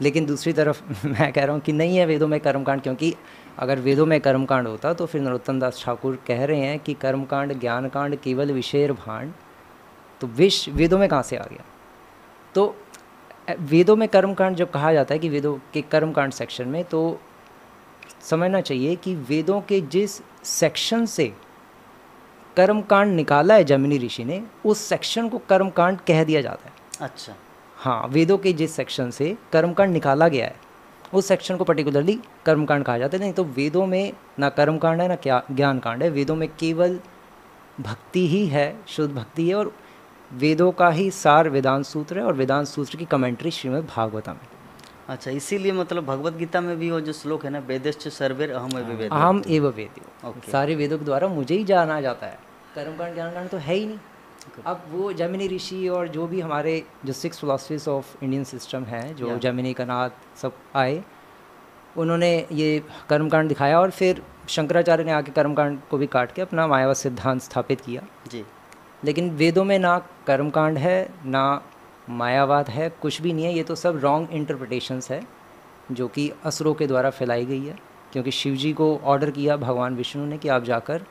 लेकिन दूसरी तरफ मैं कह रहा हूँ कि नहीं है वेदों में कर्मकांड। क्योंकि अगर वेदों में कर्मकांड होता तो फिर नरोत्तम दास ठाकुर कह रहे हैं कि कर्मकांड ज्ञानकांड केवल विषेर भांड, तो विष वेदों में कहाँ से आ गया? तो वेदों में कर्मकांड जब कहा जाता है कि वेदों के कर्मकांड सेक्शन में, तो समझना चाहिए कि वेदों के जिस सेक्शन से कर्मकांड निकाला है जैमिनी ऋषि ने, उस सेक्शन को कर्मकांड कह दिया जाता है। अच्छा, हाँ, वेदों के जिस सेक्शन से कर्मकांड निकाला गया है उस सेक्शन को पर्टिकुलरली कर्मकांड कहा जाता है। नहीं तो वेदों में ना कर्मकांड है ना क्या ज्ञानकांड है, वेदों में केवल भक्ति ही है, शुद्ध भक्ति है। और वेदों का ही सार वेदांत सूत्र है और वेदांत सूत्र की कमेंट्री श्रीमद् भागवतम है। अच्छा, इसीलिए मतलब भगवत गीता में भी वो जो श्लोक है ना, वेदश्च सर्वेर अहम एव वेद, अहम एव वेद्यो, ओके। सारे वेदों के द्वारा मुझे ही जाना जाता है, कर्मकांड ज्ञानकांड तो है ही नहीं। अब वो जैमिनी ऋषि और जो भी हमारे जो 6 फिलॉसफीज ऑफ इंडियन सिस्टम हैं, जो Yeah. जैमिनी कनाद सब आए, उन्होंने ये कर्मकांड दिखाया और फिर शंकराचार्य ने आके कर्मकांड को भी काट के अपना मायावाद सिद्धांत स्थापित किया। जी। लेकिन वेदों में ना कर्मकांड है ना मायावाद है, कुछ भी नहीं है। ये तो सब रॉन्ग इंटरप्रिटेशंस है जो कि असुरों के द्वारा फैलाई गई है, क्योंकि शिव जी को ऑर्डर किया भगवान विष्णु ने कि आप जाकर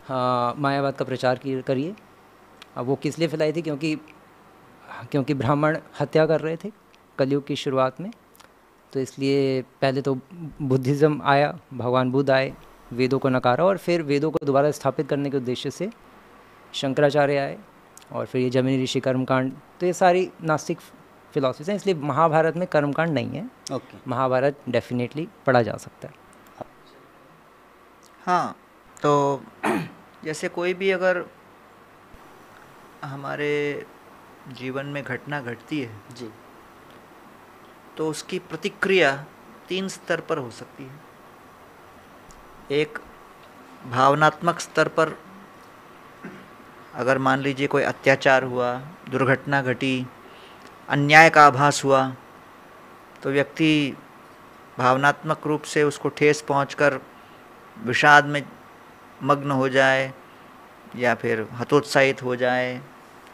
मायावाद का प्रचार करिए। अब वो किस लिए फैलाई थी? क्योंकि ब्राह्मण हत्या कर रहे थे कलयुग की शुरुआत में, तो इसलिए पहले तो बुद्धिज़्म आया, भगवान बुद्ध आए, वेदों को नकारा, और फिर वेदों को दोबारा स्थापित करने के उद्देश्य से शंकराचार्य आए, और फिर ये जैमिनी ऋषि कर्मकांड। तो ये सारी नास्तिक फिलॉसफीज हैं, इसलिए महाभारत में कर्मकांड नहीं है। ओके। महाभारत डेफिनेटली पढ़ा जा सकता है। हाँ, तो जैसे कोई भी अगर हमारे जीवन में घटना घटती है जी। तो उसकी प्रतिक्रिया 3 स्तर पर हो सकती है। एक भावनात्मक स्तर पर, अगर मान लीजिए कोई अत्याचार हुआ, दुर्घटना घटी, अन्याय का आभास हुआ, तो व्यक्ति भावनात्मक रूप से उसको ठेस पहुंचकर विषाद में मग्न हो जाए या फिर हतोत्साहित हो जाए,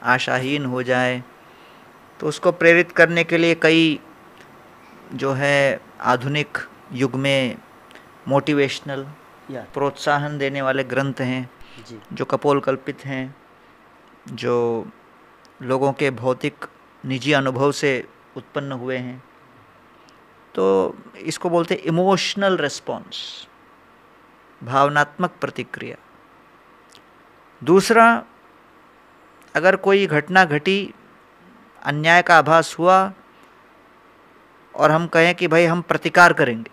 आशाहीन हो जाए। तो उसको प्रेरित करने के लिए कई जो है आधुनिक युग में मोटिवेशनल या प्रोत्साहन देने वाले ग्रंथ हैं जी। जो कपोलकल्पित हैं, जो लोगों के भौतिक निजी अनुभव से उत्पन्न हुए हैं। तो इसको बोलते हैं इमोशनल रिस्पॉन्स, भावनात्मक प्रतिक्रिया। दूसरा, अगर कोई घटना घटी, अन्याय का आभास हुआ और हम कहें कि भाई हम प्रतिकार करेंगे,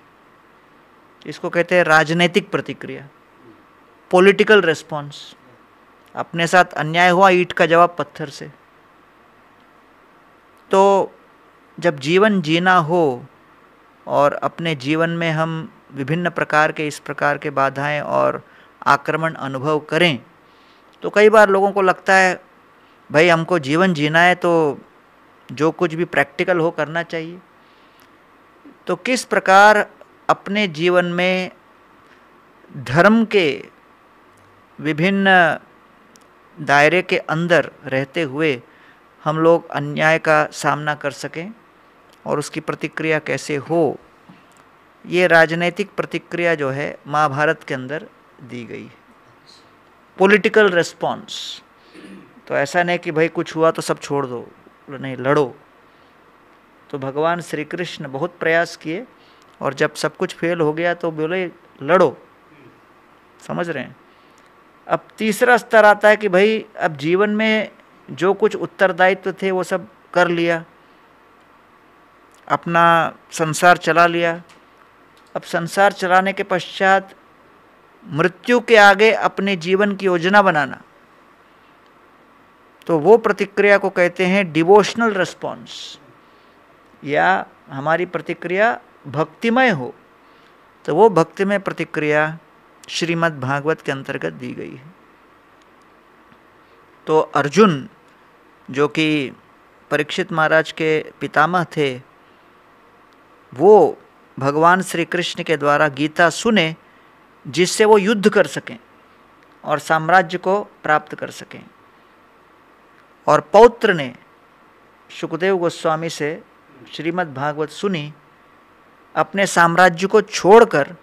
इसको कहते हैं राजनीतिक प्रतिक्रिया, पॉलिटिकल रिस्पॉन्स। अपने साथ अन्याय हुआ, ईंट का जवाब पत्थर से। तो जब जीवन जीना हो और अपने जीवन में हम विभिन्न प्रकार के इस प्रकार के बाधाएं और आक्रमण अनुभव करें, तो कई बार लोगों को लगता है भाई हमको जीवन जीना है तो जो कुछ भी प्रैक्टिकल हो करना चाहिए। तो किस प्रकार अपने जीवन में धर्म के विभिन्न दायरे के अंदर रहते हुए हम लोग अन्याय का सामना कर सकें और उसकी प्रतिक्रिया कैसे हो, ये राजनीतिक प्रतिक्रिया जो है महाभारत के अंदर दी गई है। Political response. तो ऐसा नहीं कि भाई कुछ हुआ तो सब छोड़ दो, नहीं, लड़ो। तो भगवान श्री कृष्ण बहुत प्रयास किए और जब सब कुछ फेल हो गया तो बोले लड़ो। समझ रहे हैं? अब तीसरा स्तर आता है कि भाई अब जीवन में जो कुछ उत्तरदायित्व थे वो सब कर लिया, अपना संसार चला लिया। अब संसार चलाने के पश्चात मृत्यु के आगे अपने जीवन की योजना बनाना, तो वो प्रतिक्रिया को कहते हैं डिवोशनल रिस्पॉन्स। या हमारी प्रतिक्रिया भक्तिमय हो, तो वो भक्तिमय प्रतिक्रिया श्रीमद् भागवत के अंतर्गत दी गई है। तो अर्जुन, जो कि परीक्षित महाराज के पितामह थे, वो भगवान श्री कृष्ण के द्वारा गीता सुने जिससे वो युद्ध कर सकें और साम्राज्य को प्राप्त कर सकें। और पौत्र ने शुकदेव गोस्वामी से श्रीमद् भागवत सुनी, अपने साम्राज्य को छोड़कर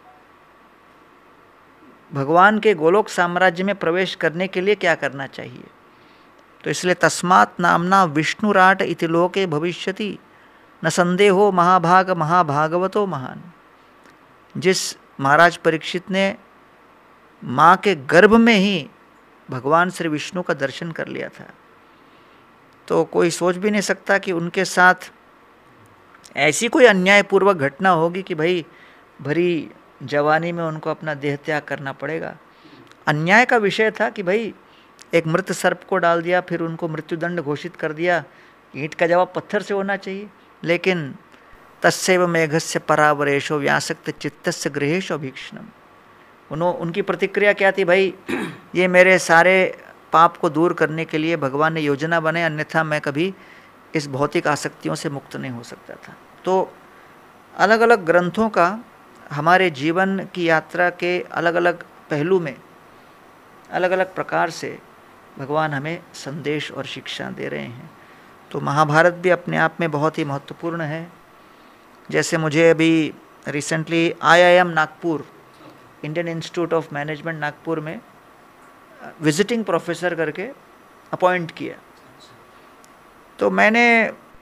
भगवान के गोलोक साम्राज्य में प्रवेश करने के लिए क्या करना चाहिए। तो इसलिए तस्मात् नामना विष्णुराट इति लोके भविष्यति न संदेहो महाभाग महाभागवतो महान। जिस महाराज परीक्षित ने माँ के गर्भ में ही भगवान श्री विष्णु का दर्शन कर लिया था, तो कोई सोच भी नहीं सकता कि उनके साथ ऐसी कोई अन्यायपूर्वक घटना होगी कि भाई भरी जवानी में उनको अपना देह त्याग करना पड़ेगा। अन्याय का विषय था कि भाई एक मृत सर्प को डाल दिया, फिर उनको मृत्युदंड घोषित कर दिया। ईंट का जवाब पत्थर से होना चाहिए, लेकिन तस्सैव मेघस्य परावरेशो व्यासक्त चित्तस्य गृहेशो भीक्षणम। उनकी प्रतिक्रिया क्या थी? भाई ये मेरे सारे पाप को दूर करने के लिए भगवान ने योजना बनाई, अन्यथा मैं कभी इस भौतिक आसक्तियों से मुक्त नहीं हो सकता था। तो अलग अलग ग्रंथों का हमारे जीवन की यात्रा के अलग अलग पहलू में अलग अलग प्रकार से भगवान हमें संदेश और शिक्षा दे रहे हैं। तो महाभारत भी अपने आप में बहुत ही महत्वपूर्ण है। जैसे मुझे अभी recently IIM Nagpur, Indian institute of management Nagpur में विजिटिंग प्रोफेसर करके अपॉइंट किया। तो मैंने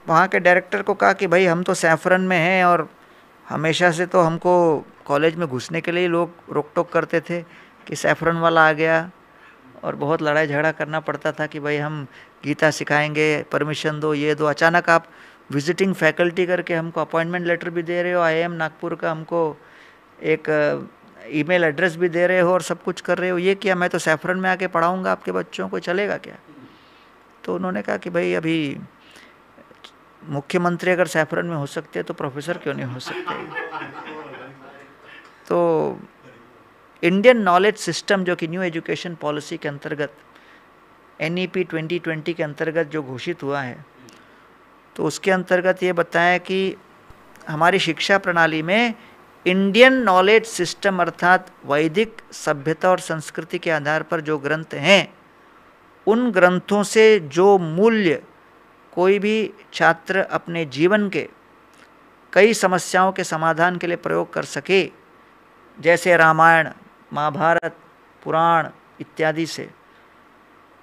वहाँ के डायरेक्टर को कहा कि भाई हम तो सैफरन में हैं और हमेशा से तो हमको कॉलेज में घुसने के लिए लोग रोक टोक करते थे कि सैफरन वाला आ गया, और बहुत लड़ाई झगड़ा करना पड़ता था कि भाई हम गीता सिखाएंगे, परमिशन दो, ये दो। अचानक आप विजिटिंग फैकल्टी करके हमको अपॉइंटमेंट लेटर भी दे रहे हो, IIM नागपुर का हमको एक ईमेल एड्रेस भी दे रहे हो और सब कुछ कर रहे हो, ये क्या? मैं तो सैफरन में आके पढ़ाऊँगा आपके बच्चों को, चलेगा क्या? तो उन्होंने कहा कि भाई अभी मुख्यमंत्री अगर सैफरन में हो सकते हैं तो प्रोफेसर क्यों नहीं हो सकते? तो इंडियन नॉलेज सिस्टम जो कि न्यू एजुकेशन पॉलिसी के अंतर्गत NEP 2020 के अंतर्गत जो घोषित हुआ है, तो उसके अंतर्गत ये बताया कि हमारी शिक्षा प्रणाली में इंडियन नॉलेज सिस्टम अर्थात वैदिक सभ्यता और संस्कृति के आधार पर जो ग्रंथ हैं, उन ग्रंथों से जो मूल्य कोई भी छात्र अपने जीवन के कई समस्याओं के समाधान के लिए प्रयोग कर सके, जैसे रामायण, महाभारत, पुराण इत्यादि से,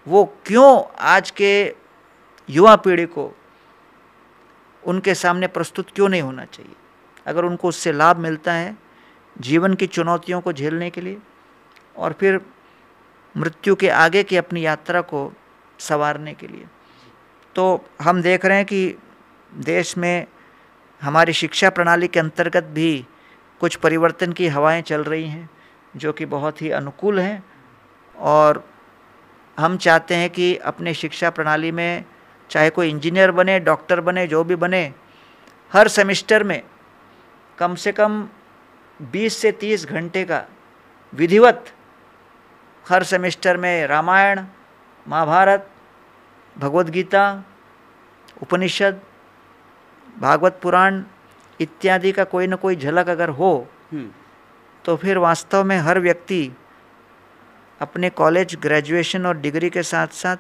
वो क्यों आज के युवा पीढ़ी को उनके सामने प्रस्तुत क्यों नहीं होना चाहिए? अगर उनको उससे लाभ मिलता है जीवन की चुनौतियों को झेलने के लिए और फिर मृत्यु के आगे की अपनी यात्रा को संवारने के लिए। तो हम देख रहे हैं कि देश में हमारी शिक्षा प्रणाली के अंतर्गत भी कुछ परिवर्तन की हवाएं चल रही हैं जो कि बहुत ही अनुकूल हैं, और हम चाहते हैं कि अपने शिक्षा प्रणाली में चाहे कोई इंजीनियर बने, डॉक्टर बने, जो भी बने, हर सेमेस्टर में कम से कम 20 से 30 घंटे का विधिवत हर सेमेस्टर में रामायण, महाभारत, भगवद गीता, उपनिषद, भागवत पुराण इत्यादि का कोई न कोई झलक अगर हो तो फिर वास्तव में हर व्यक्ति अपने कॉलेज, ग्रेजुएशन और डिग्री के साथ साथ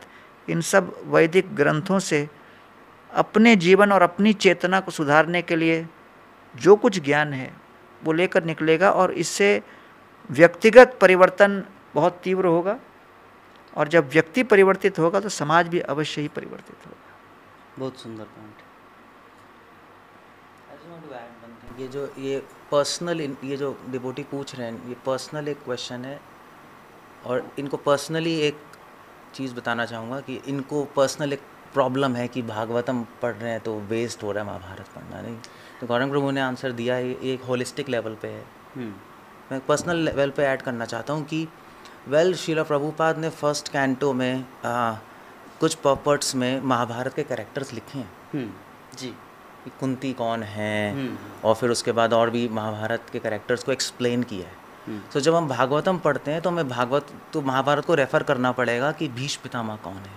इन सब वैदिक ग्रंथों से अपने जीवन और अपनी चेतना को सुधारने के लिए जो कुछ ज्ञान है वो लेकर निकलेगा, और इससे व्यक्तिगत परिवर्तन बहुत तीव्र होगा, और जब व्यक्ति परिवर्तित होगा तो समाज भी अवश्य ही परिवर्तित होगा। बहुत सुंदर पॉइंट। ये पर्सनल, ये जो डिवोटी पूछ रहे हैं, ये पर्सनल एक क्वेश्चन है, और इनको पर्सनली एक चीज़ बताना चाहूँगा कि इनको पर्सनल एक प्रॉब्लम है कि भागवतम पढ़ रहे हैं तो वेस्ट हो रहा है महाभारत पढ़ना। नहीं, तो गौरंग प्रभु ने आंसर दिया है, ये एक होलिस्टिक लेवल पे है। मैं पर्सनल लेवल पे ऐड करना चाहता हूँ कि श्रील प्रभुपाद ने फर्स्ट कैंटो में कुछ पर्ट्स में महाभारत के कैरेक्टर्स लिखे हैं जी, कि कुंती कौन है, और फिर उसके बाद और भी महाभारत के कैरेक्टर्स को एक्सप्लेन किया है। तो जब हम भागवतम पढ़ते हैं तो हमें महाभारत को रेफ़र करना पड़ेगा कि भीष्म पितामह कौन है,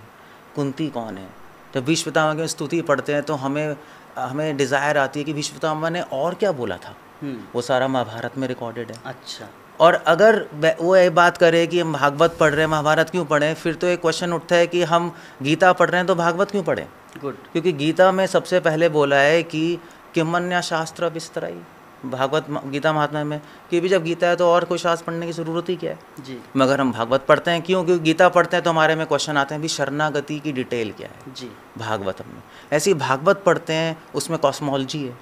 कुंती कौन है। जब भीष्म पितामह की स्तुति पढ़ते हैं तो हमें डिज़ायर आती है कि भीष्म पितामह ने और क्या बोला था, वो सारा महाभारत में रिकॉर्डेड है। अच्छा, और अगर वो ये बात करे कि हम भागवत पढ़ रहे हैं, महाभारत क्यों पढ़ें, फिर तो एक क्वेश्चन उठता है कि हम गीता पढ़ रहे हैं तो भागवत क्यों पढ़ें। गुड, क्योंकि गीता में सबसे पहले बोला है कि किमन्या शास्त्र विस्तराई, भागवत गीता महात्मा में, कि भी जब गीता है तो और कोई शास्त्र पढ़ने की ज़रूरत ही क्या है जी। मगर हम भागवत पढ़ते हैं क्यों? क्योंकि गीता पढ़ते हैं तो हमारे में क्वेश्चन आते हैं भी शरणागति की डिटेल क्या है जी, भागवत में। ऐसे ही भागवत पढ़ते हैं, उसमें कॉस्मोलॉजी है,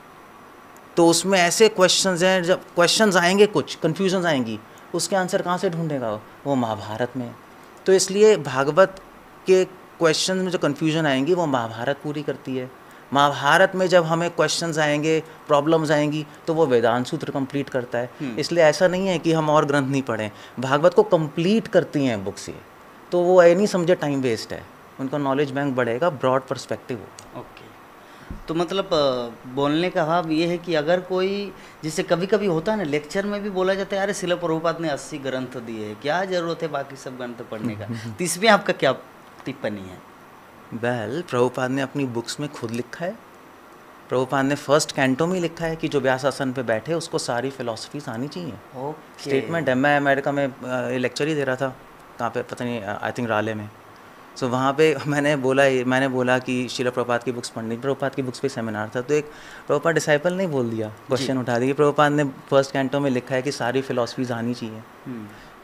तो उसमें ऐसे क्वेश्चंस हैं, जब क्वेश्चंस आएंगे कुछ कन्फ्यूजन आएंगी, उसके आंसर कहाँ से ढूंढेगा वो महाभारत में। तो इसलिए भागवत के क्वेश्चन में जो कन्फ्यूजन आएंगी वो महाभारत पूरी करती है। महाभारत में जब हमें क्वेश्चंस आएंगे, प्रॉब्लम्स आएंगी, तो वो वेदांत सूत्र कंप्लीट करता है। इसलिए ऐसा नहीं है कि हम और ग्रंथ नहीं पढ़ें, भागवत को कंप्लीट करती हैं बुक्स ये। तो वो ये नहीं समझे टाइम वेस्ट है, उनका नॉलेज बैंक बढ़ेगा, ब्रॉड पर्सपेक्टिव हो। ओके, तो मतलब बोलने का भाव ये है कि अगर कोई, जैसे कभी कभी होता है ना, लेक्चर में भी बोला जाता है अरे शिला प्रभुपाद ने 80 ग्रंथ दिए हैं, क्या ज़रूरत है बाकी सब ग्रंथ पढ़ने का, तो इसमें आपका क्या टिप्पणी है? वेल, प्रभुपाद ने अपनी बुक्स में खुद लिखा है, प्रभुपाद ने फर्स्ट कैंटो में लिखा है कि जो व्यासासन पे बैठे उसको सारी फिलॉसफीज आनी चाहिए। ओके, स्टेटमेंट है। मैं अमेरिका में लेक्चर ही दे रहा था, कहाँ पे पता नहीं, आई थिंक राले में। सो वहाँ पे मैंने बोला कि शिला प्रभुपाद की बुक्स पढ़नी, प्रभुपाद की बुक्स पे सेमिनार था, तो एक प्रभुपाद डिसाइपल ने बोल दिया, क्वेश्चन उठा दिया कि प्रभुपाद ने फर्स्ट कैंटो में लिखा है कि सारी फिलॉसफीज आनी चाहिए।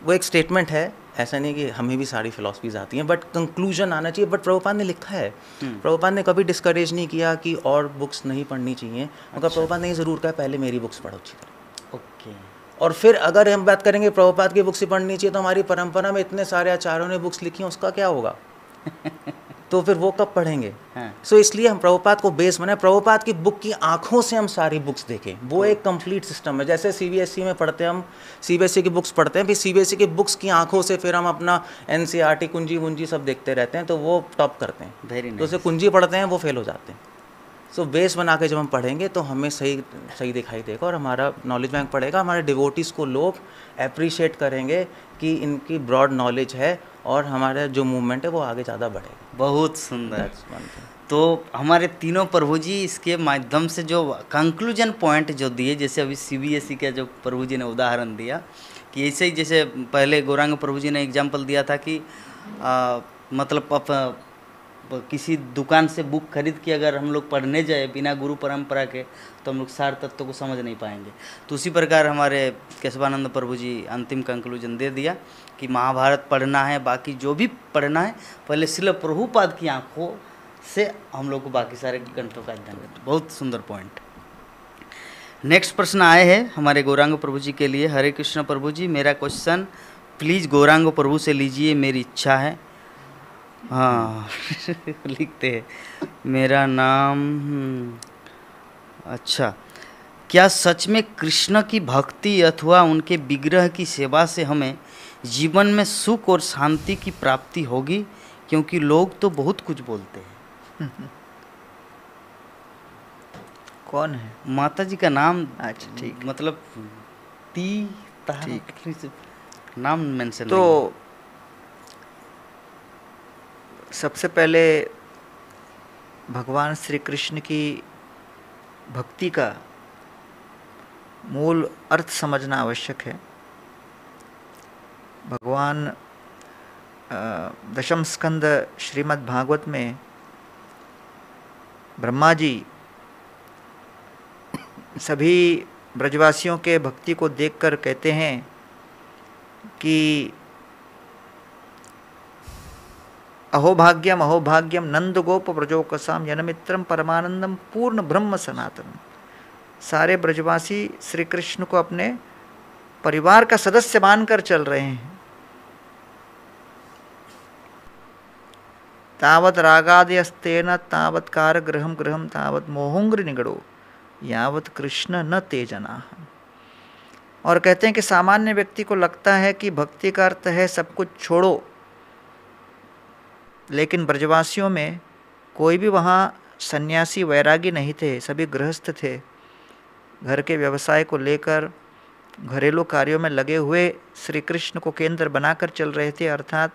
वो एक स्टेटमेंट है, ऐसा नहीं कि हमें भी सारी फिलॉसफीज आती हैं, बट कंक्लूजन आना चाहिए। बट प्रभुपाद ने लिखा है, प्रभुपाद ने कभी डिस्करेज नहीं किया कि और बुक्स नहीं पढ़नी चाहिए, मगर प्रभुपाद ने ये ज़रूर कहा पहले मेरी बुक्स पढ़ो अच्छी तरह। ओके, और फिर अगर हम बात करेंगे प्रभुपाद की बुक्स ही पढ़नी चाहिए, तो हमारी परंपरा में इतने सारे आचार्यों ने बुक्स लिखी हैं, उसका क्या होगा? तो फिर वो कब पढ़ेंगे? सो इसलिए हम प्रभुपाद को बेस बनाए, प्रभुपाद की बुक की आंखों से हम सारी बुक्स देखें, वो एक कंप्लीट सिस्टम है। जैसे सीबीएसई में पढ़ते हैं, हम सीबीएसई की बुक्स पढ़ते हैं, फिर सीबीएसई की बुक्स की आंखों से फिर हम अपना एनसीईआरटी कुंजी वुंजी सब देखते रहते हैं, तो वो टॉप करते हैं। वेरी तो उसे कुंजी पढ़ते हैं, वो फेल हो जाते हैं। सो बेस बना के जब हम पढ़ेंगे तो हमें सही दिखाई देगा और हमारा नॉलेज बैंक बढ़ेगा, हमारे डिवोटीज़ को लोग अप्रिशिएट करेंगे कि इनकी ब्रॉड नॉलेज है और हमारा जो मूवमेंट है वो आगे ज़्यादा बढ़ेगा। बहुत सुंदर। तो हमारे तीनों प्रभु जी इसके माध्यम से जो कंक्लूजन पॉइंट जो दिए, जैसे अभी सीबीएसई का जो प्रभु जी ने उदाहरण दिया कि ऐसे ही, जैसे पहले गौरांग प्रभु जी ने एग्जाम्पल दिया था कि मतलब किसी दुकान से बुक खरीद के अगर हम लोग पढ़ने जाए बिना गुरु परंपरा के, तो हम लोग सार तत्व को समझ नहीं पाएंगे। तो उसी प्रकार हमारे केशवानंद प्रभु जी अंतिम कंक्लूजन दे दिया कि महाभारत पढ़ना है, बाकी जो भी पढ़ना है पहले शिला प्रभुपाद की आंखों से हम लोग को बाकी सारे ग्रंथों का अध्ययन करना। बहुत सुंदर पॉइंट। नेक्स्ट प्रश्न आए हैं हमारे गौरांग प्रभु जी के लिए। हरे कृष्ण प्रभु जी, मेरा क्वेश्चन प्लीज़ गौरांग प्रभु से लीजिए, मेरी इच्छा है। हाँ लिखते हैं मेरा नाम। अच्छा, क्या सच में कृष्ण की भक्ति अथवा उनके विग्रह की सेवा से हमें जीवन में सुख और शांति की प्राप्ति होगी? क्योंकि लोग तो बहुत कुछ बोलते हैं। कौन है? माता जी का नाम। अच्छा ठीक, मतलब ठीक, नाम मेंशन तो सबसे पहले भगवान श्री कृष्ण की भक्ति का मूल अर्थ समझना आवश्यक है। भगवान दशम स्कंद श्रीमद् भागवत में ब्रह्मा जी सभी ब्रजवासियों के भक्ति को देखकर कहते हैं कि अहोभाग्यम अहोभाग्यम नंद गोप ब्रजोकसाम जनमित्रम परमानंदम पूर्ण ब्रह्म सनातनम। सारे ब्रजवासी श्री कृष्ण को अपने परिवार का सदस्य मानकर चल रहे हैं। तावत रागादयस्तेन तावत कार गृहम गृहम तावत मोहुंग्र निगड़ो यावत कृष्ण न तेजना। और कहते हैं कि सामान्य व्यक्ति को लगता है कि भक्ति का अर्थ है सब कुछ छोड़ो, लेकिन ब्रजवासियों में कोई भी वहाँ सन्यासी वैरागी नहीं थे, सभी गृहस्थ थे। घर के व्यवसाय को लेकर घरेलू कार्यों में लगे हुए श्री कृष्ण को केंद्र बनाकर चल रहे थे। अर्थात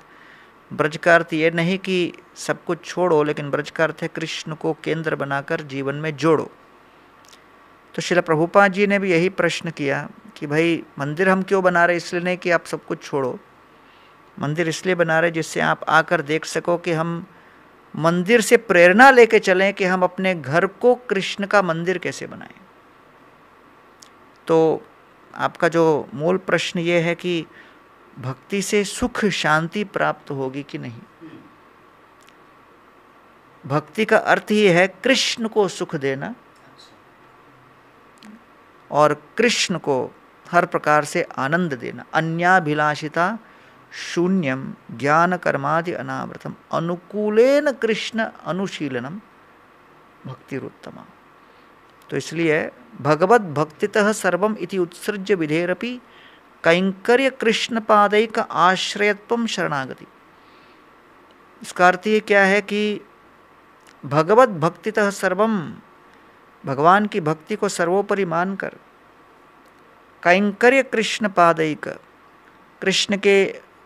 ब्रज का अर्थ ये नहीं कि सब कुछ छोड़ो, लेकिन ब्रज का अर्थ है कृष्ण को केंद्र बनाकर जीवन में जोड़ो। तो श्रील प्रभुपाद जी ने भी यही प्रश्न किया कि भाई मंदिर हम क्यों बना रहे? इसलिए नहीं कि आप सब कुछ छोड़ो, मंदिर इसलिए बना रहे जिससे आप आकर देख सको कि हम मंदिर से प्रेरणा लेके चलें कि हम अपने घर को कृष्ण का मंदिर कैसे बनाएं। तो आपका जो मूल प्रश्न ये है कि भक्ति से सुख शांति प्राप्त होगी कि नहीं। भक्ति का अर्थ ही है कृष्ण को सुख देना और कृष्ण को हर प्रकार से आनंद देना। अन्याभिलाषिता शून्यम ज्ञान कर्मादि अनावृतम अनुकूलेन कृष्ण अनुशीलनम भक्तिरुत्तमा। तो इसलिए भगवत भक्तितः सर्वम इति उत्सृज्य विधेरपि कैंकर्य कृष्ण पादैक आश्रयत्वम शरणागति। इसका अर्थ ये क्या है कि भगवत भक्तितः सर्वम, भगवान की भक्ति को सर्वोपरि मानकर, कैंकर्य कृष्ण पादैक, कृष्ण के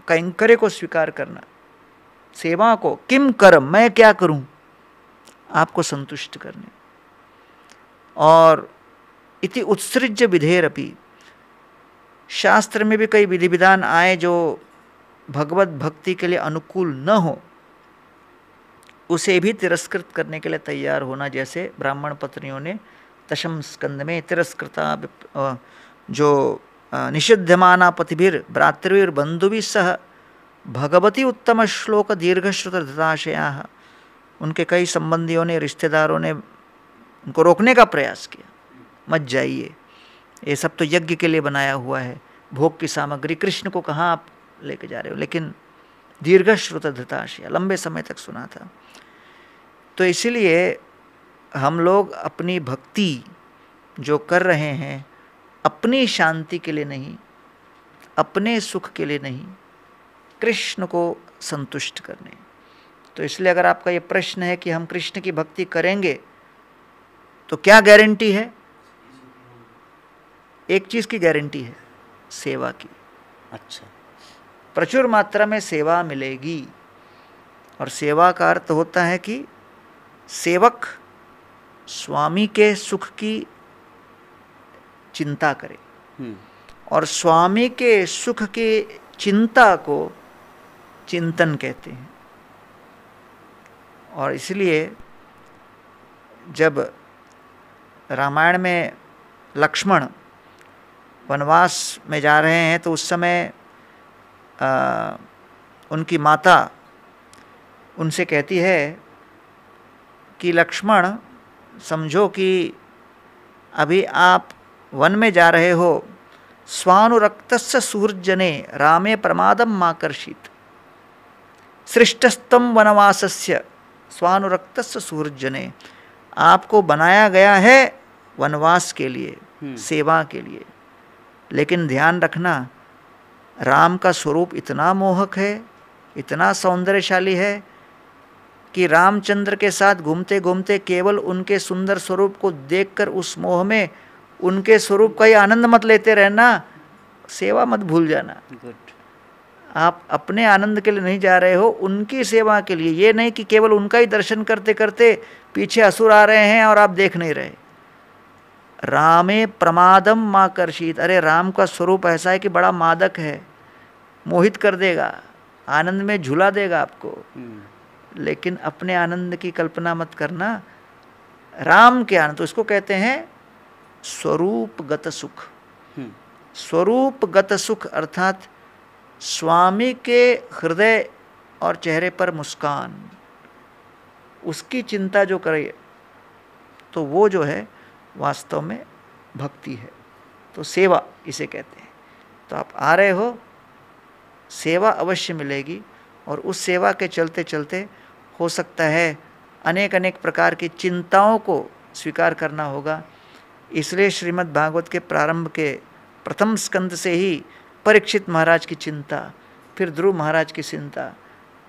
कैंकर्य को स्वीकार करना, सेवा को, किम करम, मैं क्या करूं आपको संतुष्ट करने, और इति उत्सृज्य विधेरपि, शास्त्र में भी कई विधि विधान आए जो भगवत भक्ति के लिए अनुकूल न हो, उसे भी तिरस्कृत करने के लिए तैयार होना, जैसे ब्राह्मण पत्नियों ने दशम स्कंद में तिरस्कृता जो निषिध्यमाना पतिभिर भ्रातृभिर बंधुभिः सह भगवती उत्तम श्लोक दीर्घश्रुत धृताशया, उनके कई संबंधियों ने, रिश्तेदारों ने उनको रोकने का प्रयास किया, मत जाइए, ये सब तो यज्ञ के लिए बनाया हुआ है, भोग की सामग्री, कृष्ण को कहाँ आप लेके जा रहे हो, लेकिन दीर्घश्रुत धृताशया, लंबे समय तक सुना था। तो इसलिए हम लोग अपनी भक्ति जो कर रहे हैं अपनी शांति के लिए नहीं, अपने सुख के लिए नहीं, कृष्ण को संतुष्ट करने। तो इसलिए अगर आपका ये प्रश्न है कि हम कृष्ण की भक्ति करेंगे तो क्या गारंटी है, एक चीज की गारंटी है, सेवा की। अच्छा, प्रचुर मात्रा में सेवा मिलेगी, और सेवा का अर्थ होता है कि सेवक स्वामी के सुख की चिंता करे, और स्वामी के सुख की चिंता को चिंतन कहते हैं। और इसलिए जब रामायण में लक्ष्मण वनवास में जा रहे हैं तो उस समय उनकी माता उनसे कहती है कि लक्ष्मण, समझो कि अभी आप वन में जा रहे हो, स्वानुरक्तस्य सुहृज्जने रामे प्रमादम माकर्षित, सृष्टस्तम वनवासस्य स्वानुरक्तस्य सुहृज्जने, आपको बनाया गया है वनवास के लिए, सेवा के लिए, लेकिन ध्यान रखना राम का स्वरूप इतना मोहक है, इतना सौंदर्यशाली है कि रामचंद्र के साथ घूमते घूमते केवल उनके सुंदर स्वरूप को देखकर उस मोह में उनके स्वरूप का ही आनंद मत लेते रहना, सेवा मत भूल जाना। गुड। आप अपने आनंद के लिए नहीं जा रहे हो, उनकी सेवा के लिए। ये नहीं कि केवल उनका ही दर्शन करते करते पीछे असुर आ रहे हैं और आप देख नहीं रहे। रामे प्रमादम माकर्षित, अरे राम का स्वरूप ऐसा है कि बड़ा मादक है, मोहित कर देगा, आनंद में झुला देगा आपको। लेकिन अपने आनंद की कल्पना मत करना, राम के आनंद, तो इसको कहते हैं स्वरूपगत सुख। स्वरूपगत सुख अर्थात स्वामी के हृदय और चेहरे पर मुस्कान, उसकी चिंता जो करे तो वो जो है वास्तव में भक्ति है। तो सेवा इसे कहते हैं। तो आप आ रहे हो, सेवा अवश्य मिलेगी, और उस सेवा के चलते चलते हो सकता है अनेक अनेक प्रकार की चिंताओं को स्वीकार करना होगा। इसलिए श्रीमद् भागवत के प्रारंभ के प्रथम स्कंद से ही परीक्षित महाराज की चिंता, फिर ध्रुव महाराज की चिंता,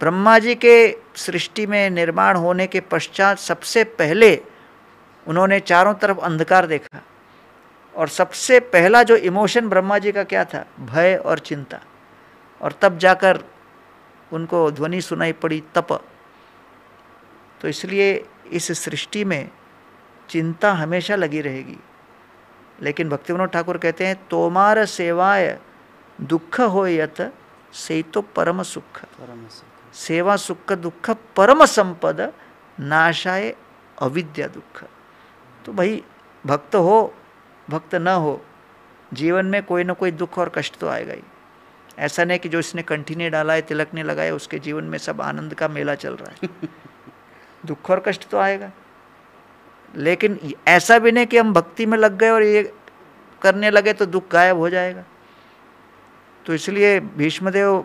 ब्रह्मा जी के सृष्टि में निर्माण होने के पश्चात सबसे पहले उन्होंने चारों तरफ अंधकार देखा, और सबसे पहला जो इमोशन ब्रह्मा जी का क्या था, भय और चिंता, और तब जाकर उनको ध्वनि सुनाई पड़ी, तप। तो इसलिए इस सृष्टि में चिंता हमेशा लगी रहेगी। लेकिन भक्तिविनोद ठाकुर कहते हैं, तोमार सेवाय दुख हो यत से तो परम सुख, सेवा सुख दुख परम संपद नाशाय अविद्या दुख। तो भाई भक्त हो भक्त न हो, जीवन में कोई ना कोई दुख और कष्ट तो आएगा ही। ऐसा नहीं कि जो इसने कंठी नहीं डाला है, तिलक नहीं लगाया, उसके जीवन में सब आनंद का मेला चल रहा है। दुख और कष्ट तो आएगा। लेकिन ऐसा भी नहीं कि हम भक्ति में लग गए और ये करने लगे तो दुख गायब हो जाएगा। तो इसलिए भीष्मदेव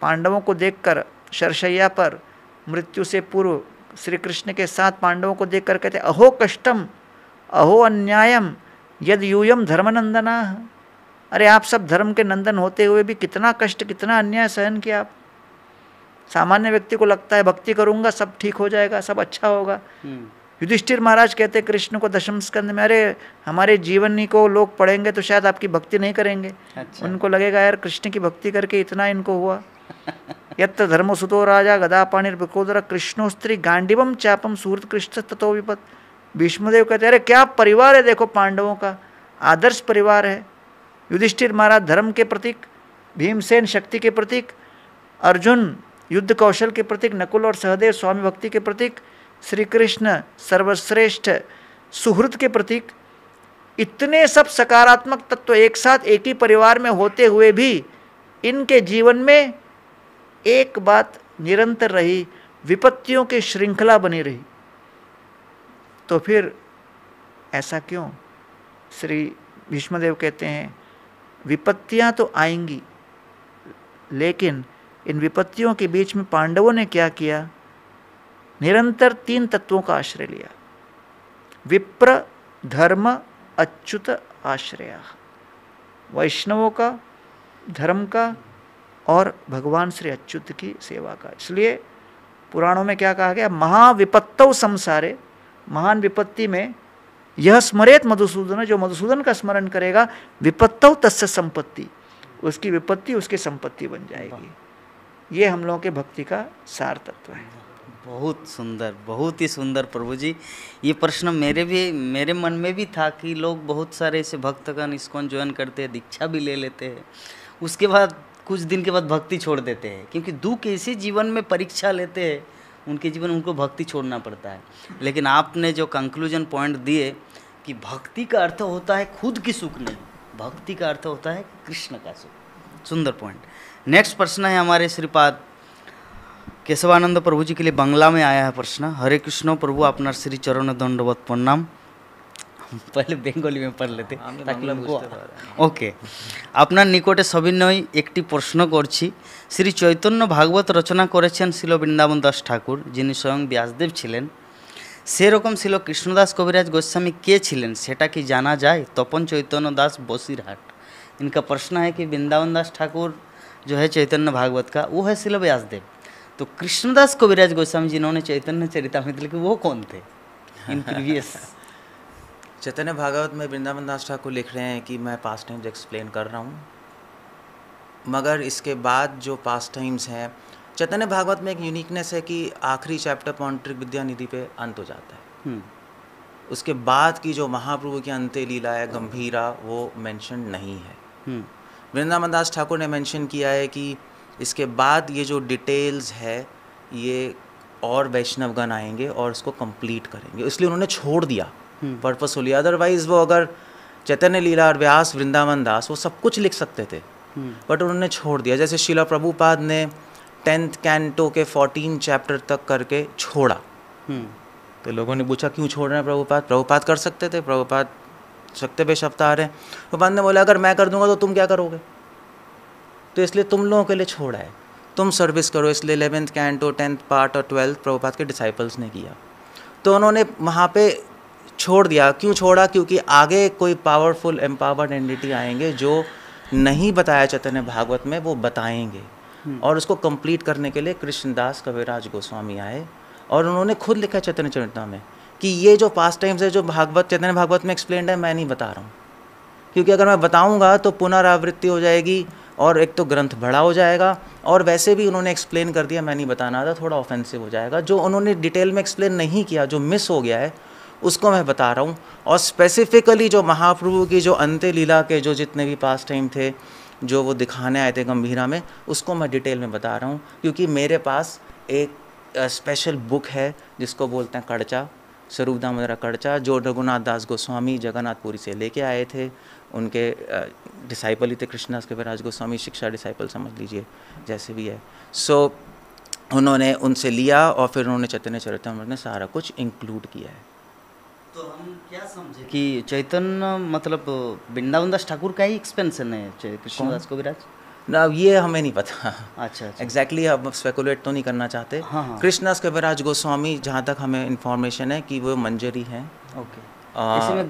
पांडवों को देखकर शरशैया पर मृत्यु से पूर्व श्री कृष्ण के साथ पांडवों को देखकर कहते, अहो कष्टम अहो अन्यायम यद यूयम धर्मनंदना। अरे आप सब धर्म के नंदन होते हुए भी कितना कष्ट, कितना अन्याय सहन किया आप। सामान्य व्यक्ति को लगता है भक्ति करूंगा सब ठीक हो जाएगा, सब अच्छा होगा। युधिष्ठिर महाराज कहते कृष्ण को दशम स्कंद में, अरे हमारे जीवनी को लोग पढ़ेंगे तो शायद आपकी भक्ति नहीं करेंगे। अच्छा। उनको लगेगा यार कृष्ण की भक्ति करके इतना इनको हुआ। यत्र धर्मसुतो राजा गदा पाणिर्विकोदर कृष्णो स्त्री गांडीवम चापम सुहृत कृष्ण ततो विपत। भीष्मदेव कहते अरे क्या परिवार है, देखो पांडवों का आदर्श परिवार है। युधिष्ठिर महाराज धर्म के प्रतीक, भीमसेन शक्ति के प्रतीक, अर्जुन युद्ध कौशल के प्रतीक, नकुल और सहदेव स्वामी भक्ति के प्रतीक, श्री कृष्ण सर्वश्रेष्ठ सुहृद के प्रतीक। इतने सब सकारात्मक तत्व एक साथ एक ही परिवार में होते हुए भी इनके जीवन में एक बात निरंतर रही, विपत्तियों की श्रृंखला बनी रही। तो फिर ऐसा क्यों? श्री भीष्मदेव कहते हैं विपत्तियां तो आएंगी, लेकिन इन विपत्तियों के बीच में पांडवों ने क्या किया? निरंतर 3 तत्वों का आश्रय लिया। विप्र, धर्म, अच्युत आश्रय। वैष्णवों का, धर्म का और भगवान श्री अच्युत की सेवा का। इसलिए पुराणों में क्या कहा गया? महाविपत्तौ संसारे, महान विपत्ति में यह स्मरेत मधुसूदन, जो मधुसूदन का स्मरण करेगा, विपत्तौ तस्य संपत्ति, उसकी विपत्ति उसकी संपत्ति बन जाएगी। ये हम लोगों के भक्ति का सार तत्व है। बहुत सुंदर, बहुत ही सुंदर प्रभु जी। ये प्रश्न मेरे मन में भी था कि लोग बहुत सारे ऐसे भक्तगण इस्कॉन ज्वाइन करते हैं, दीक्षा भी ले लेते हैं, उसके बाद कुछ दिन के बाद भक्ति छोड़ देते हैं, क्योंकि दुख ऐसे जीवन में परीक्षा लेते हैं, उनके जीवन उनको भक्ति छोड़ना पड़ता है। लेकिन आपने जो कंक्लूजन पॉइंट दिए कि भक्ति का अर्थ होता है खुद की सुख नहीं, भक्ति का अर्थ होता है कृष्ण का सुख। सुंदर पॉइंट। नेक्स्ट प्रश्न है हमारे श्रीपाद केशवानंद प्रभु जी के लिए, बांग्ला में आया है प्रश्न। हरे कृष्ण प्रभु, अपना श्री चरण दंडवत प्रणाम। पहले बेंगली में पढ़ लेते ताकि उनको ओके। আপনার নিকটে সবিনয় একটি প্রশ্ন করছি। শ্রী চৈতন্য ভাগবত রচনা করেছেন শিল বৃন্দাবন দাস ঠাকুর, যিনি স্বয়ং ব্যাসদেব ছিলেন। সেরকম শিল কৃষ্ণদাস কবিরাজ गोस्वामी কে ছিলেন সেটা কি জানা যায়? তপন চৈতন্য দাস বসিরহাট। इनका प्रश्न है कि वृंदावन दास ठाकुर जो है चैतन्य भागवत का, वो है शिल व्यासदेव। तो कृष्णदास कविराज गोस्वामी जिन्होंने चैतन्य चरितामृत लिखी, वो कौन थे इन प्रीवियस? चैतन्य भागवत में वृंदावन दास ठाकुर लिख रहे हैं कि मैं पास्ट टाइम्स एक्सप्लेन कर रहा हूँ, मगर इसके बाद जो पास्ट टाइम्स हैं, चैतन्य भागवत में एक यूनिकनेस है कि आखिरी चैप्टर पौंड्रिक विद्या निधि पे अंत हो जाता है। उसके बाद की जो महाप्रभु की अंत्य लीला है गंभीरा, वो मेंशन नहीं है। वृंदावन दास ठाकुर ने मेंशन किया है कि इसके बाद ये जो डिटेल्स है ये और वैष्णवगण आएंगे और इसको कंप्लीट करेंगे, इसलिए उन्होंने छोड़ दिया पर्पसफुली। अदरवाइज वो अगर चैतन्य लीला और व्यास वृंदावन दास वो सब कुछ लिख सकते थे, बट उन्होंने छोड़ दिया। जैसे शिला प्रभुपाद ने 10th कैंटो के 14 चैप्टर तक करके छोड़ा। तो लोगों ने पूछा क्यों छोड़ रहे हैं प्रभुपाद? प्रभुपाद कर सकते थे, प्रभुपाद सकते बेशफ्ता आ रहे हैं। प्रभुपाद ने बोला अगर मैं कर दूंगा तो तुम क्या करोगे, तो इसलिए तुम लोगों के लिए छोड़ा है, तुम सर्विस करो। इसलिए 11th कैंटो 10th पार्ट और 12th प्रभुपाद के डिसाइपल्स ने किया। तो उन्होंने वहाँ पे छोड़ दिया। क्यों छोड़ा? क्योंकि आगे कोई पावरफुल एम्पावर्ड एंटिटी आएंगे जो नहीं बताया चैतन्य भागवत में, वो बताएंगे। और उसको कंप्लीट करने के लिए कृष्णदास कविराज गोस्वामी आए और उन्होंने खुद लिखा चैतन्य चरितामृत में कि ये जो पास्ट टाइम्स है जो भागवत चैतन्य भागवत में एक्सप्लेन्ड है, मैं नहीं बता रहा हूँ, क्योंकि अगर मैं बताऊँगा तो पुनरावृत्ति हो जाएगी और एक तो ग्रंथ बड़ा हो जाएगा, और वैसे भी उन्होंने एक्सप्लेन कर दिया, मैं नहीं बताना था, थोड़ा ऑफेंसिव हो जाएगा। जो उन्होंने डिटेल में एक्सप्लेन नहीं किया, जो मिस हो गया है, उसको मैं बता रहा हूँ। और स्पेसिफिकली जो महाप्रभु की जो अंत्य लीला के जो जितने भी पास टाइम थे जो वो दिखाने आए थे गंभीरा में, उसको मैं डिटेल में बता रहा हूँ, क्योंकि मेरे पास एक स्पेशल बुक है जिसको बोलते हैं कड़चा, स्वरूप दामोदर कड़चा, जो रघुनाथ दास गोस्वामी जगन्नाथपुरी से लेके आए थे। उनके डिसाइपल ही थे कृष्णदास कविराज गोस्वामी, शिक्षा डिसाइपल समझ लीजिए, जैसे भी है। सो उन्होंने उनसे लिया और फिर उन्होंने चैतन्य चरितामृत में सारा कुछ इंक्लूड किया है। तो हम क्या समझे कि चैतन्य मतलब वृंदावन दास ठाकुर का ही एक्सपेंशन है कृष्णदास कविराज? ना, ये हमें नहीं पता। अच्छा। एग्जैक्टली हम स्पेकुलेट तो नहीं करना चाहते। कृष्णदास कविराज गोस्वामी जहाँ तक हमें इंफॉर्मेशन है कि वो मंजरी हैं। ओके। इसमें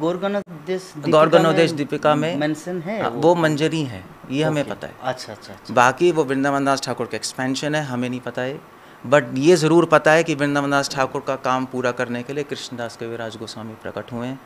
गौरगणोदेश दीपिका में मेंशन है, वो मंजरी है। ये हमें ओके। पता है। अच्छा अच्छा अच्छा। बाकी वो वृंदावन दास ठाकुर का एक्सपेंशन है, हमें नहीं पता है। बट ये ज़रूर पता है कि वृंदावन दास ठाकुर का काम पूरा करने के लिए कृष्णदास कविराज गोस्वामी प्रकट हुए हैं।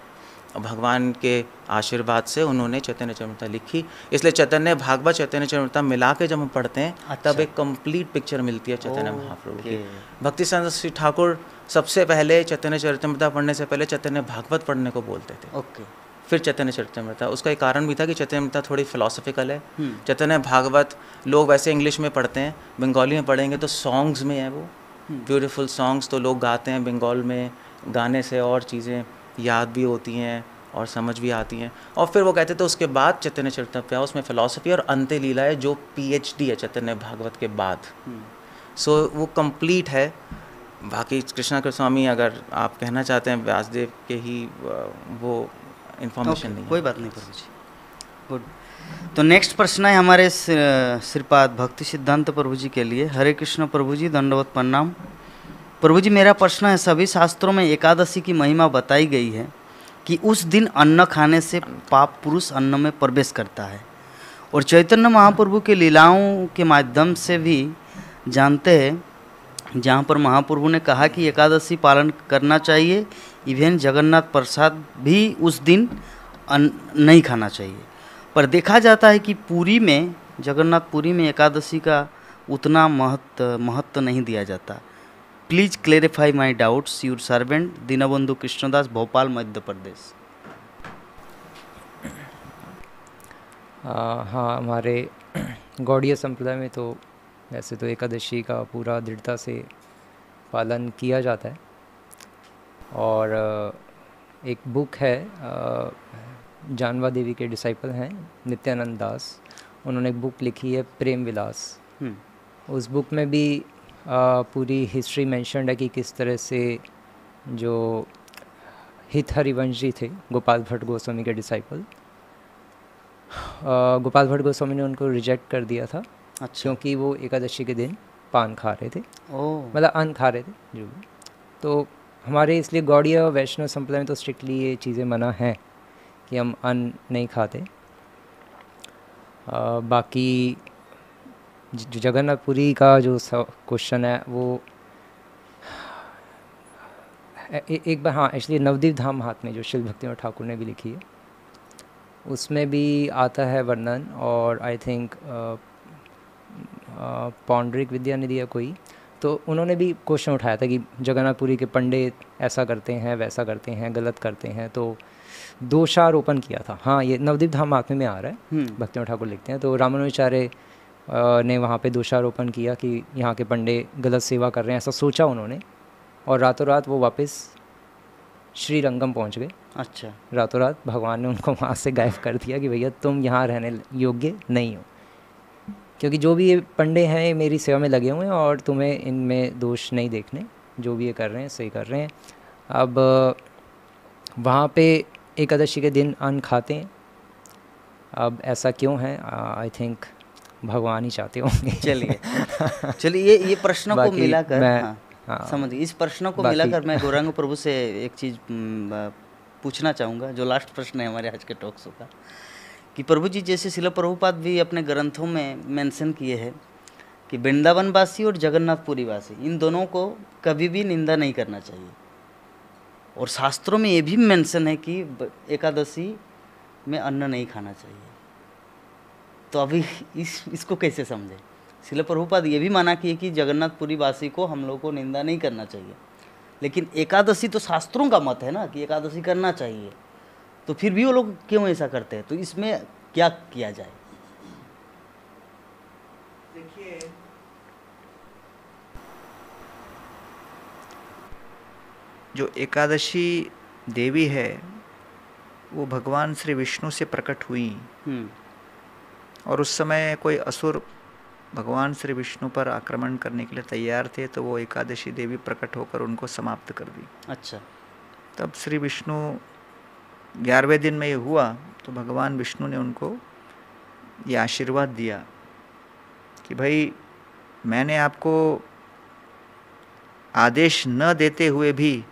और भगवान के आशीर्वाद से उन्होंने चैतन्य चरितामृत लिखी। इसलिए चैतन्य भागवत चैतन्य चरितामृत मिला के जब हम पढ़ते हैं अच्छा। तब एक कंप्लीट पिक्चर मिलती है चैतन्य महाप्रभु की। ओके। भक्ति सिद्धांत श्री ठाकुर सबसे पहले चैतन्य चरितामृत पढ़ने से पहले चैतन्य भागवत पढ़ने को बोलते थे, ओके। फिर चैतन्य चरितामृत। उसका एक कारण भी था कि चैतन्य थोड़ी फिलोसफिकल है। हम्म। चैतन्य भागवत लोग वैसे इंग्लिश में पढ़ते हैं, बंगाली में पढ़ेंगे तो सॉन्ग्स में है वो, ब्यूटीफुल सॉन्ग्स तो लोग गाते हैं बंगाल में, गाने से और चीज़ें याद भी होती हैं और समझ भी आती हैं। और फिर वो कहते थे उसके बाद चैतन्य चरितामृत आओ, उसमें फ़िलासफ़ी और अंत्य लीला है जो PhD है चैतन्य भागवत के बाद। सो वो कंप्लीट है। बाकी कृष्णा गोस्वामी अगर आप कहना चाहते हैं व्यासदेव के ही वो इन्फॉर्मेशन नहीं है। कोई बात नहीं प्रभु जी, गुड। तो नेक्स्ट प्रश्न है हमारे श्रीपाद भक्ति सिद्धांत प्रभु जी के लिए। हरे कृष्ण प्रभु जी, दंडवत प्रणाम। प्रभु जी मेरा प्रश्न है, सभी शास्त्रों में एकादशी की महिमा बताई गई है कि उस दिन अन्न खाने से पाप पुरुष अन्न में प्रवेश करता है, और चैतन्य महाप्रभु के लीलाओं के माध्यम से भी जानते हैं, जहाँ पर महाप्रभु ने कहा कि एकादशी पालन करना चाहिए, इवन जगन्नाथ प्रसाद भी उस दिन नहीं खाना चाहिए। पर देखा जाता है कि पुरी में, जगन्नाथपुरी में एकादशी का उतना महत्व नहीं दिया जाता। Please clarify my doubts, your servant Dinabandhu Krishnadas, Bhopal Madhya Pradesh. हाँ, हमारे गौड़ीय संप्रदाय में तो वैसे तो एकादशी का पूरा दृढ़ता से पालन किया जाता है। और एक बुक है, जानवा देवी के डिसाइपल हैं नित्यानंद दास, उन्होंने एक बुक लिखी है प्रेम विलास। उस बुक में भी पूरी हिस्ट्री मेंशन्ड है कि किस तरह से जो हित हरिवंश जी थे, गोपाल भट्ट गोस्वामी के डिसाइपल, गोपाल भट्ट गोस्वामी ने उनको रिजेक्ट कर दिया था। अच्छा। क्योंकि वो एकादशी के दिन पान खा रहे थे, ओह, मतलब अन्न खा रहे थे जो भी। तो हमारे इसलिए गौड़ीय वैष्णव संप्रदाय में तो स्ट्रिक्टली ये चीज़ें मना हैं कि हम अन्न नहीं खाते। बाकी जो जगन्नाथपुरी का जो क्वेश्चन है वो एक बार, हाँ एक्चुअली नवदीप धाम महात्म्य जो शिल भक्तिनाथ ठाकुर ने भी लिखी है, उसमें भी आता है वर्णन। और आई थिंक पौंडरिक विद्यानिधि या कोई, तो उन्होंने भी क्वेश्चन उठाया था कि जगन्नाथपुरी के पंडित ऐसा करते हैं, वैसा करते हैं, गलत करते हैं, तो दोषारोपण किया था। हाँ, ये नवदीप धाम महात्म्य में आ रहा है, भक्तिनाथ ठाकुर लिखते हैं। तो रामानुजाचार्य ने वहाँ पे दोषारोपण किया कि यहाँ के पंडित गलत सेवा कर रहे हैं, ऐसा सोचा उन्होंने, और रातों रात वो वापस श्रीरंगम पहुँच गए। अच्छा। रातों रात भगवान ने उनको वहाँ से गायब कर दिया कि भैया तुम यहाँ रहने योग्य नहीं हो, क्योंकि जो भी ये पंडे हैं ये मेरी सेवा में लगे हुए हैं और तुम्हें इनमें दोष नहीं देखने, जो भी ये कर रहे हैं सही कर रहे हैं। अब वहाँ पे एकादशी के दिन अन्न खाते हैं। अब ऐसा क्यों है, आई थिंक भगवान ही चाहते होंगे। चलिए ये प्रश्नों को बाकी मिलाकर, मैं- हाँ, हाँ, समझिए, इस प्रश्नों को बाकी- मिलाकर मैं गौरांग प्रभु से एक चीज़ पूछना चाहूँगा, जो लास्ट प्रश्न है हमारे आज के टॉक शो का, कि प्रभु जी जैसे शिला प्रभुपाद भी अपने ग्रंथों में मेंशन किए हैं कि वृंदावनवासी और जगन्नाथपुरी वासी, इन दोनों को कभी भी निंदा नहीं करना चाहिए, और शास्त्रों में ये भी मेंशन है कि एकादशी में अन्न नहीं खाना चाहिए। तो अभी इसको कैसे समझें? शिला प्रभुपाद ये भी माना कि जगन्नाथपुरी वासी को हम लोग को निंदा नहीं करना चाहिए, लेकिन एकादशी तो शास्त्रों का मत है ना कि एकादशी करना चाहिए, तो फिर भी वो लोग क्यों ऐसा करते हैं? तो इसमें क्या किया जाए? देखिए, जो एकादशी देवी है वो भगवान श्री विष्णु से प्रकट हुई, और उस समय कोई असुर भगवान श्री विष्णु पर आक्रमण करने के लिए तैयार थे, तो वो एकादशी देवी प्रकट होकर उनको समाप्त कर दी। अच्छा। तब श्री विष्णु 11वें दिन में ये हुआ, तो भगवान विष्णु ने उनको ये आशीर्वाद दिया कि भाई मैंने आपको आदेश न देते हुए भी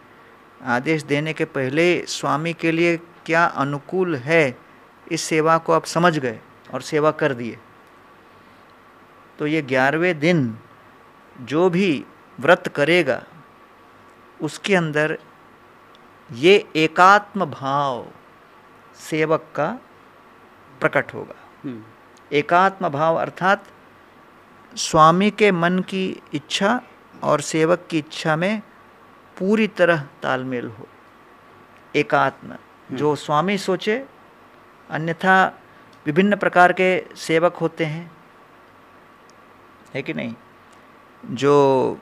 आदेश देने के पहले स्वामी के लिए क्या अनुकूल है, इस सेवा को आप समझ गए, और सेवा कर दिए। तो ये 11वें दिन जो भी व्रत करेगा उसके अंदर ये एकात्म भाव सेवक का प्रकट होगा। एकात्म भाव अर्थात स्वामी के मन की इच्छा और सेवक की इच्छा में पूरी तरह तालमेल हो। एकात्म, जो स्वामी सोचे, अन्यथा विभिन्न प्रकार के सेवक होते हैं, है कि नहीं, जो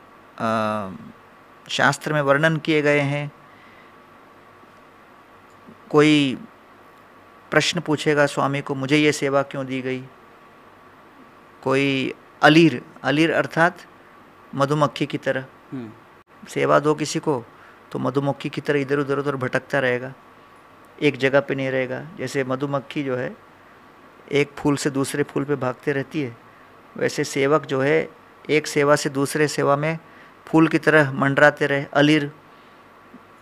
शास्त्र में वर्णन किए गए हैं। कोई प्रश्न पूछेगा स्वामी को, मुझे ये सेवा क्यों दी गई। कोई अलीर, अलीर अर्थात मधुमक्खी की तरह, सेवा दो किसी को तो मधुमक्खी की तरह इधर उधर उधर भटकता रहेगा, एक जगह पे नहीं रहेगा। जैसे मधुमक्खी जो है एक फूल से दूसरे फूल पे भागते रहती है, वैसे सेवक जो है एक सेवा से दूसरे सेवा में फूल की तरह मंडराते रहे। अलीर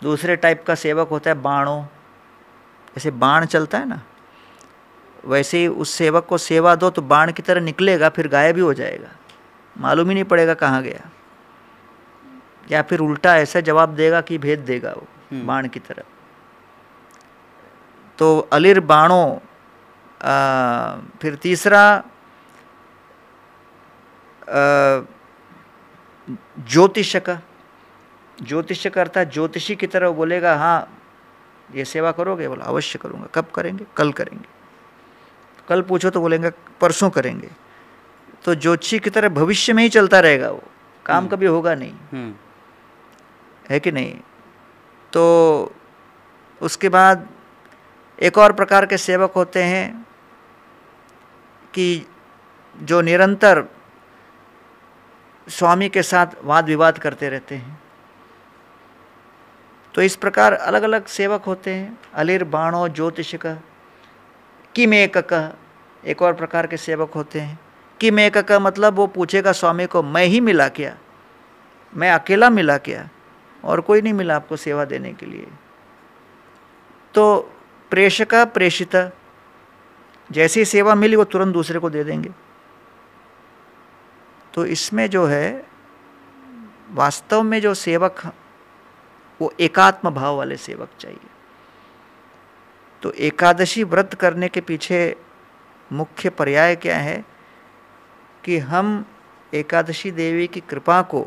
दूसरे टाइप का सेवक होता है, बाणों, जैसे बाण चलता है ना, वैसे ही उस सेवक को सेवा दो तो बाण की तरह निकलेगा, फिर गायब ही हो जाएगा, मालूम ही नहीं पड़ेगा कहाँ गया। या फिर उल्टा ऐसा जवाब देगा कि भेद देगा वो बाण की तरह। तो अलिर बाणों। फिर तीसरा ज्योतिष का, ज्योतिष का अर्थात ज्योतिषी की तरह बोलेगा, हाँ ये सेवा करोगे, बोला अवश्य करूँगा। कब करेंगे? कल करेंगे। कल पूछो तो बोलेंगे परसों करेंगे। तो ज्योतिषी की तरह भविष्य में ही चलता रहेगा, वो काम कभी होगा नहीं, है कि नहीं। तो उसके बाद एक और प्रकार के सेवक होते हैं कि जो निरंतर स्वामी के साथ वाद विवाद करते रहते हैं। तो इस प्रकार अलग अलग सेवक होते हैं। अलिर बाणों ज्योतिष का। किमेक का एक और प्रकार के सेवक होते हैं। किमेक का मतलब वो पूछेगा स्वामी को, मैं ही मिला क्या, मैं अकेला मिला क्या, और कोई नहीं मिला आपको सेवा देने के लिए। तो प्रेषका प्रेषिता, जैसी सेवा मिली वो तुरंत दूसरे को दे देंगे। तो इसमें जो है वास्तव में जो सेवक, वो एकात्म भाव वाले सेवक चाहिए। तो एकादशी व्रत करने के पीछे मुख्य पर्याय क्या है कि हम एकादशी देवी की कृपा को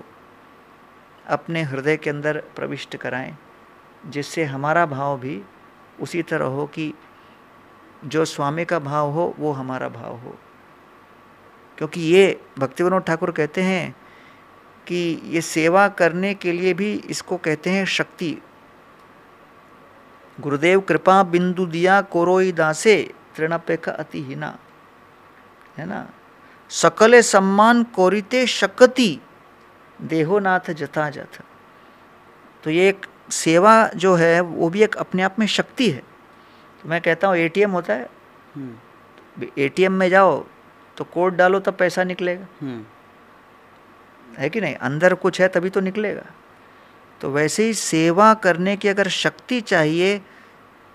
अपने हृदय के अंदर प्रविष्ट कराएं, जिससे हमारा भाव भी उसी तरह हो कि जो स्वामी का भाव हो वो हमारा भाव हो। क्योंकि ये भक्तिविनोद ठाकुर कहते हैं कि ये सेवा करने के लिए भी इसको कहते हैं शक्ति। गुरुदेव कृपा बिंदु दिया कोरोई दासे तृणापेक्षा अतिहीना, है ना। सकले सम्मान कोरिते शकति देहोनाथ जथा जथ। तो ये एक सेवा जो है वो भी एक अपने आप में शक्ति है। तो मैं कहता हूँ एटीएम होता है, एटीएम में जाओ तो कोड डालो तब पैसा निकलेगा, है कि नहीं, अंदर कुछ है तभी तो निकलेगा। तो वैसे ही सेवा करने की अगर शक्ति चाहिए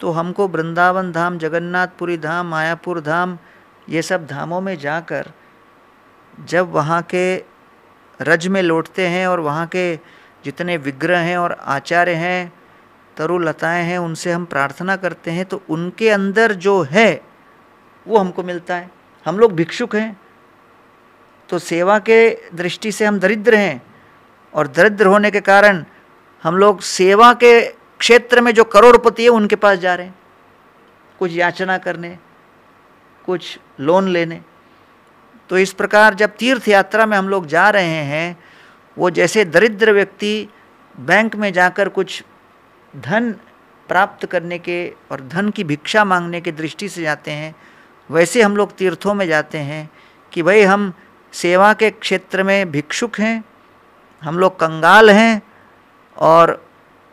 तो हमको वृंदावन धाम, जगन्नाथपुरी धाम, मायापुर धाम, ये सब धामों में जाकर जब वहाँ के रज में लौटते हैं और वहाँ के जितने विग्रह हैं और आचार्य हैं, तरुलताएँ हैं, उनसे हम प्रार्थना करते हैं तो उनके अंदर जो है वो हमको मिलता है। हम लोग भिक्षुक हैं तो सेवा के दृष्टि से हम दरिद्र हैं, और दरिद्र होने के कारण हम लोग सेवा के क्षेत्र में जो करोड़पति है उनके पास जा रहे हैं, कुछ याचना करने, कुछ लोन लेने। तो इस प्रकार जब तीर्थ यात्रा में हम लोग जा रहे हैं, वो जैसे दरिद्र व्यक्ति बैंक में जाकर कुछ धन प्राप्त करने के और धन की भिक्षा मांगने की दृष्टि से जाते हैं, वैसे हम लोग तीर्थों में जाते हैं कि भाई हम सेवा के क्षेत्र में भिक्षुक हैं, हम लोग कंगाल हैं, और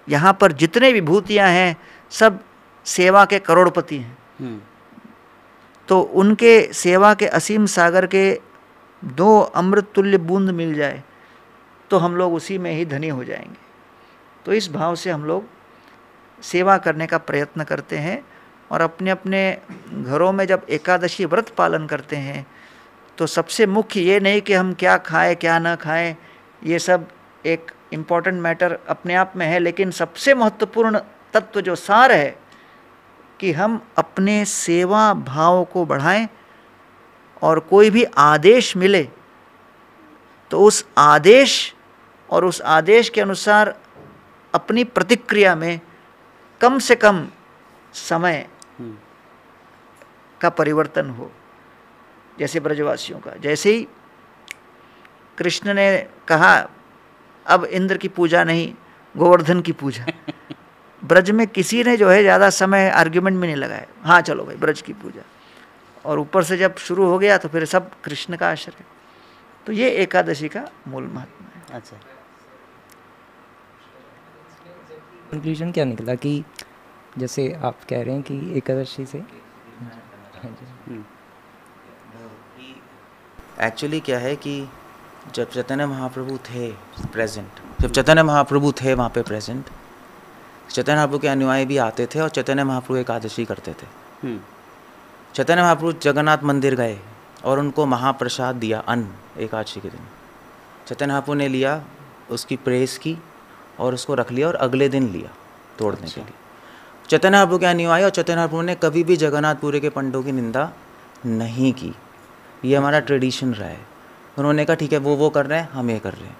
यहाँ पर जितने विभूतियाँ हैं सब सेवा के करोड़पति हैं। तो उनके सेवा के असीम सागर के 2 अमृत तुल्य बूंद मिल जाए तो हम लोग उसी में ही धनी हो जाएंगे। तो इस भाव से हम लोग सेवा करने का प्रयत्न करते हैं, और अपने अपने घरों में जब एकादशी व्रत पालन करते हैं तो सबसे मुख्य ये नहीं कि हम क्या खाएं क्या ना खाएं, ये सब एक इम्पॉर्टेंट मैटर अपने आप में है, लेकिन सबसे महत्वपूर्ण तत्व जो सार है कि हम अपने सेवा भाव को बढ़ाएं और कोई भी आदेश मिले तो उस आदेश और उस आदेश के अनुसार अपनी प्रतिक्रिया में कम से कम समय का परिवर्तन हो। जैसे ब्रजवासियों का, जैसे ही कृष्ण ने कहा अब इंद्र की पूजा नहीं, गोवर्धन की पूजा, ब्रज में किसी ने जो है ज़्यादा समय आर्ग्यूमेंट में नहीं लगाया, हाँ चलो भाई ब्रज की पूजा, और ऊपर से जब शुरू हो गया तो फिर सब कृष्ण का आश्रय। तो ये एकादशी का मूल महत्व है। अच्छा, कंक्लूजन क्या निकला कि जैसे आप कह रहे हैं कि एकादशी से एक्चुअली क्या है कि जब चैतन्य महाप्रभु थे प्रेजेंट, जब चैतन्य महाप्रभु थे वहाँ पे प्रेजेंट, चैतन्य महाप्रभु के अनुयायी भी आते थे और चैतन्य महाप्रभु एकादशी करते थे। चैतन्य महाप्रभु जगन्नाथ मंदिर गए और उनको महाप्रसाद दिया अन्न एकादशी के दिन। चैतन्य महाप्रभु ने लिया, उसकी प्रेस की और उसको रख लिया और अगले दिन लिया तोड़ने के लिए। चैतन्य महाप्रभु के अनुयायी और चैतन्य महाप्रभु ने कभी भी जगन्नाथपुरी के पंडों की निंदा नहीं की। ये हमारा ट्रेडिशन रहा है। उन्होंने कहा ठीक है वो कर रहे हैं, हम ये कर रहे हैं।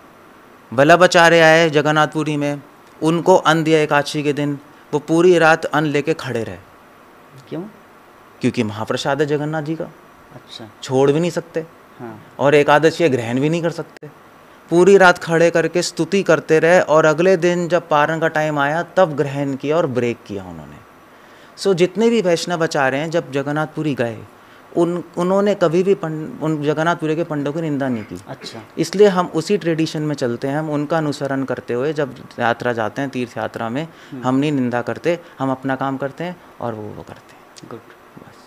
वल्लभाचार्य आए जगन्नाथपुरी में, उनको अन्न दिया एकादशी के दिन, वो पूरी रात अन्न लेके खड़े रहे। क्यों? क्योंकि महाप्रसाद है जगन्नाथ जी का। अच्छा, छोड़ भी नहीं सकते। हाँ, और एकादशी ग्रहण भी नहीं कर सकते। पूरी रात खड़े करके स्तुति करते रहे और अगले दिन जब पारण का टाइम आया तब ग्रहण किया और ब्रेक किया उन्होंने। सो जितने भी वैष्णव आचार्य हैं जब जगन्नाथपुरी गए उन्होंने कभी भी उन जगन्नाथपुरी के पंडों की निंदा नहीं की। अच्छा, इसलिए हम उसी ट्रेडिशन में चलते हैं। हम उनका अनुसरण करते हुए जब यात्रा जाते हैं, तीर्थ यात्रा में, हम नहीं निंदा करते, हम अपना काम करते हैं और वो करते हैं। गुड। बस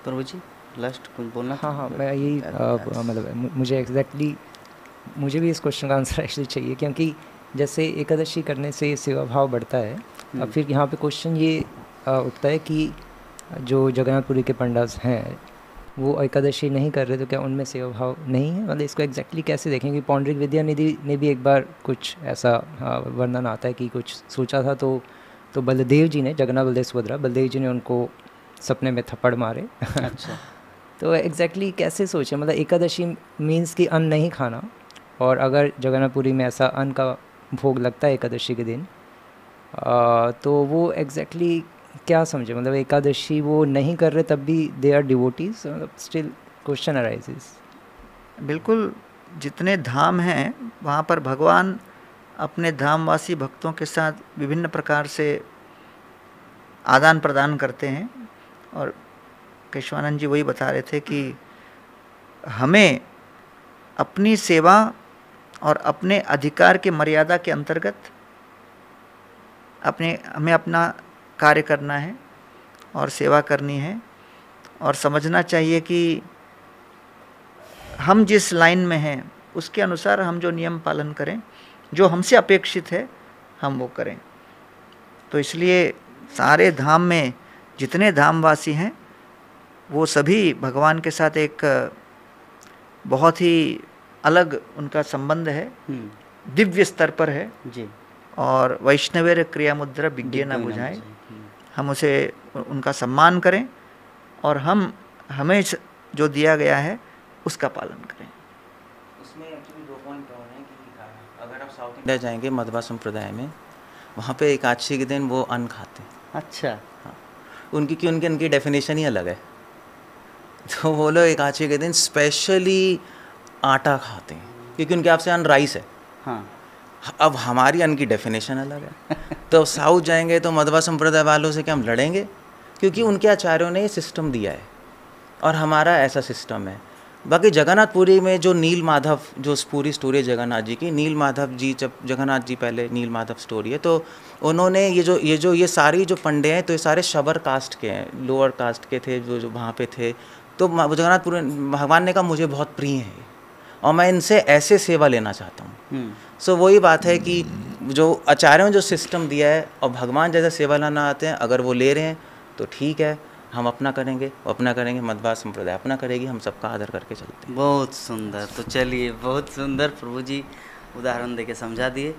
प्रभु जी लास्ट कुछ बोलना? हाँ, मैं यही मतलब मुझे एग्जैक्टली मुझे भी इस क्वेश्चन का आंसर एक्चुअली चाहिए, क्योंकि जैसे एकादशी करने से सेवा भाव बढ़ता है। अब फिर यहाँ पे क्वेश्चन ये उठता है कि जो जगन्नाथपुरी के पंडास हैं वो एकादशी नहीं कर रहे तो क्या उनमें सेवा भाव नहीं है? मतलब इसको एग्जैक्टली कैसे देखेंगे? पौंडरिक विद्या निधि ने भी एक बार कुछ ऐसा वर्णन आता है कि कुछ सोचा था तो बलदेव जी ने, जगन्नाथ बलदेव सुभद्रा, बलदेव जी ने उनको सपने में थप्पड़ मारे। अच्छा, तो एग्जैक्टली कैसे सोचें? मतलब एकादशी मीन्स कि अन्न नहीं खाना, और अगर जगन्नाथपुरी में ऐसा अन्न का भोग लगता है एकादशी के दिन तो वो एग्जैक्टली क्या समझे? मतलब एकादशी वो नहीं कर रहे तब भी दे आर डिवोटीज, मतलब स्टिल क्वेश्चन अराइजेस। बिल्कुल, जितने धाम हैं वहाँ पर भगवान अपने धामवासी भक्तों के साथ विभिन्न प्रकार से आदान प्रदान करते हैं। और केशवानंद जी वही बता रहे थे कि हमें अपनी सेवा और अपने अधिकार के मर्यादा के अंतर्गत हमें अपना कार्य करना है और सेवा करनी है, और समझना चाहिए कि हम जिस लाइन में हैं उसके अनुसार हम जो नियम पालन करें, जो हमसे अपेक्षित है हम वो करें। तो इसलिए सारे धाम में जितने धामवासी हैं वो सभी भगवान के साथ एक बहुत ही अलग उनका संबंध है, दिव्य स्तर पर है जी। और वैष्णवेर क्रिया मुद्रा विज्ञे न बुझाए, हम उसे उनका सम्मान करें और हमें जो दिया गया है उसका पालन करें। उसमें एक्चुअली 2 पॉइंट और हैं कि अगर आप साउथ इंडिया जाएंगे मध्वा संप्रदाय में, वहाँ पे एकादशी के दिन वो अन्न खाते हैं। अच्छा, हाँ, उनकी डेफिनेशन ही अलग है। तो वो लोग एकादशी के दिन स्पेशली आटा खाते हैं क्योंकि उनके आपसे अन्न राइस है। हाँ, अब हमारी अन्न की डेफिनेशन अलग है। तो साउथ जाएंगे तो मध्वा संप्रदाय वालों से क्या हम लड़ेंगे? क्योंकि उनके आचार्यों ने ये सिस्टम दिया है और हमारा ऐसा सिस्टम है। बाकी जगन्नाथपुरी में जो नील माधव, जो पूरी स्टोरी है जगन्नाथ जी की, नील माधव जी, जब जगन्नाथ जी पहले नील माधव स्टोरी है, तो उन्होंने ये सारी जो पंडे हैं तो ये सारे शबर कास्ट के हैं, लोअर कास्ट के थे जो वहाँ पे थे। तो जगन्नाथपुरी भगवान ने कहा मुझे बहुत प्रिय है और मैं इनसे ऐसे सेवा लेना चाहता हूँ। सो वही बात है कि जो आचार्यों ने जो सिस्टम दिया है और भगवान जैसा सेवा लाना आते हैं, अगर वो ले रहे हैं तो ठीक है, हम अपना करेंगे, वो अपना करेंगे, मध्वा संप्रदाय अपना करेगी, हम सबका आदर करके चलते हैं। बहुत सुंदर। तो चलिए, बहुत सुंदर प्रभु जी उदाहरण देके समझा दिए।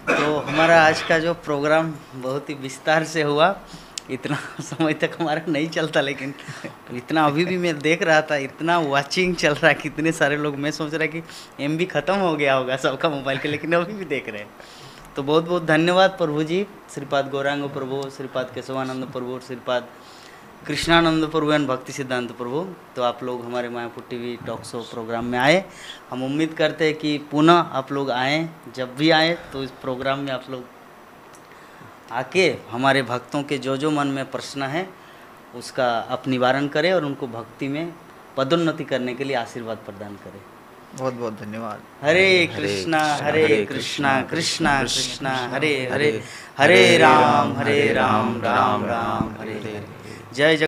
तो हमारा आज का जो प्रोग्राम बहुत ही विस्तार से हुआ, इतना समय तक हमारा नहीं चलता, लेकिन इतना अभी भी मैं देख रहा था, इतना वाचिंग चल रहा है, कितने सारे लोग, मैं सोच रहा कि MB ख़त्म हो गया होगा सबका मोबाइल के, लेकिन अभी भी देख रहे हैं। तो बहुत बहुत धन्यवाद प्रभु जी, श्रीपाद गौरांग प्रभु, श्रीपाद केशवानंद प्रभु, श्रीपाद कृष्णानंद प्रभु एवं भक्ति सिद्धांत प्रभु। तो आप लोग हमारे Mayapur TV talk show programme में आए। हम उम्मीद करते हैं कि पुनः आप लोग आएँ, जब भी आए तो इस प्रोग्राम में आप लोग आके हमारे भक्तों के जो मन में प्रश्न है उसका आप निवारण करें और उनको भक्ति में पदोन्नति करने के लिए आशीर्वाद प्रदान करें। बहुत बहुत धन्यवाद। हरे कृष्णा कृष्णा कृष्णा हरे हरे, हरे राम राम राम हरे हरे। जय जय।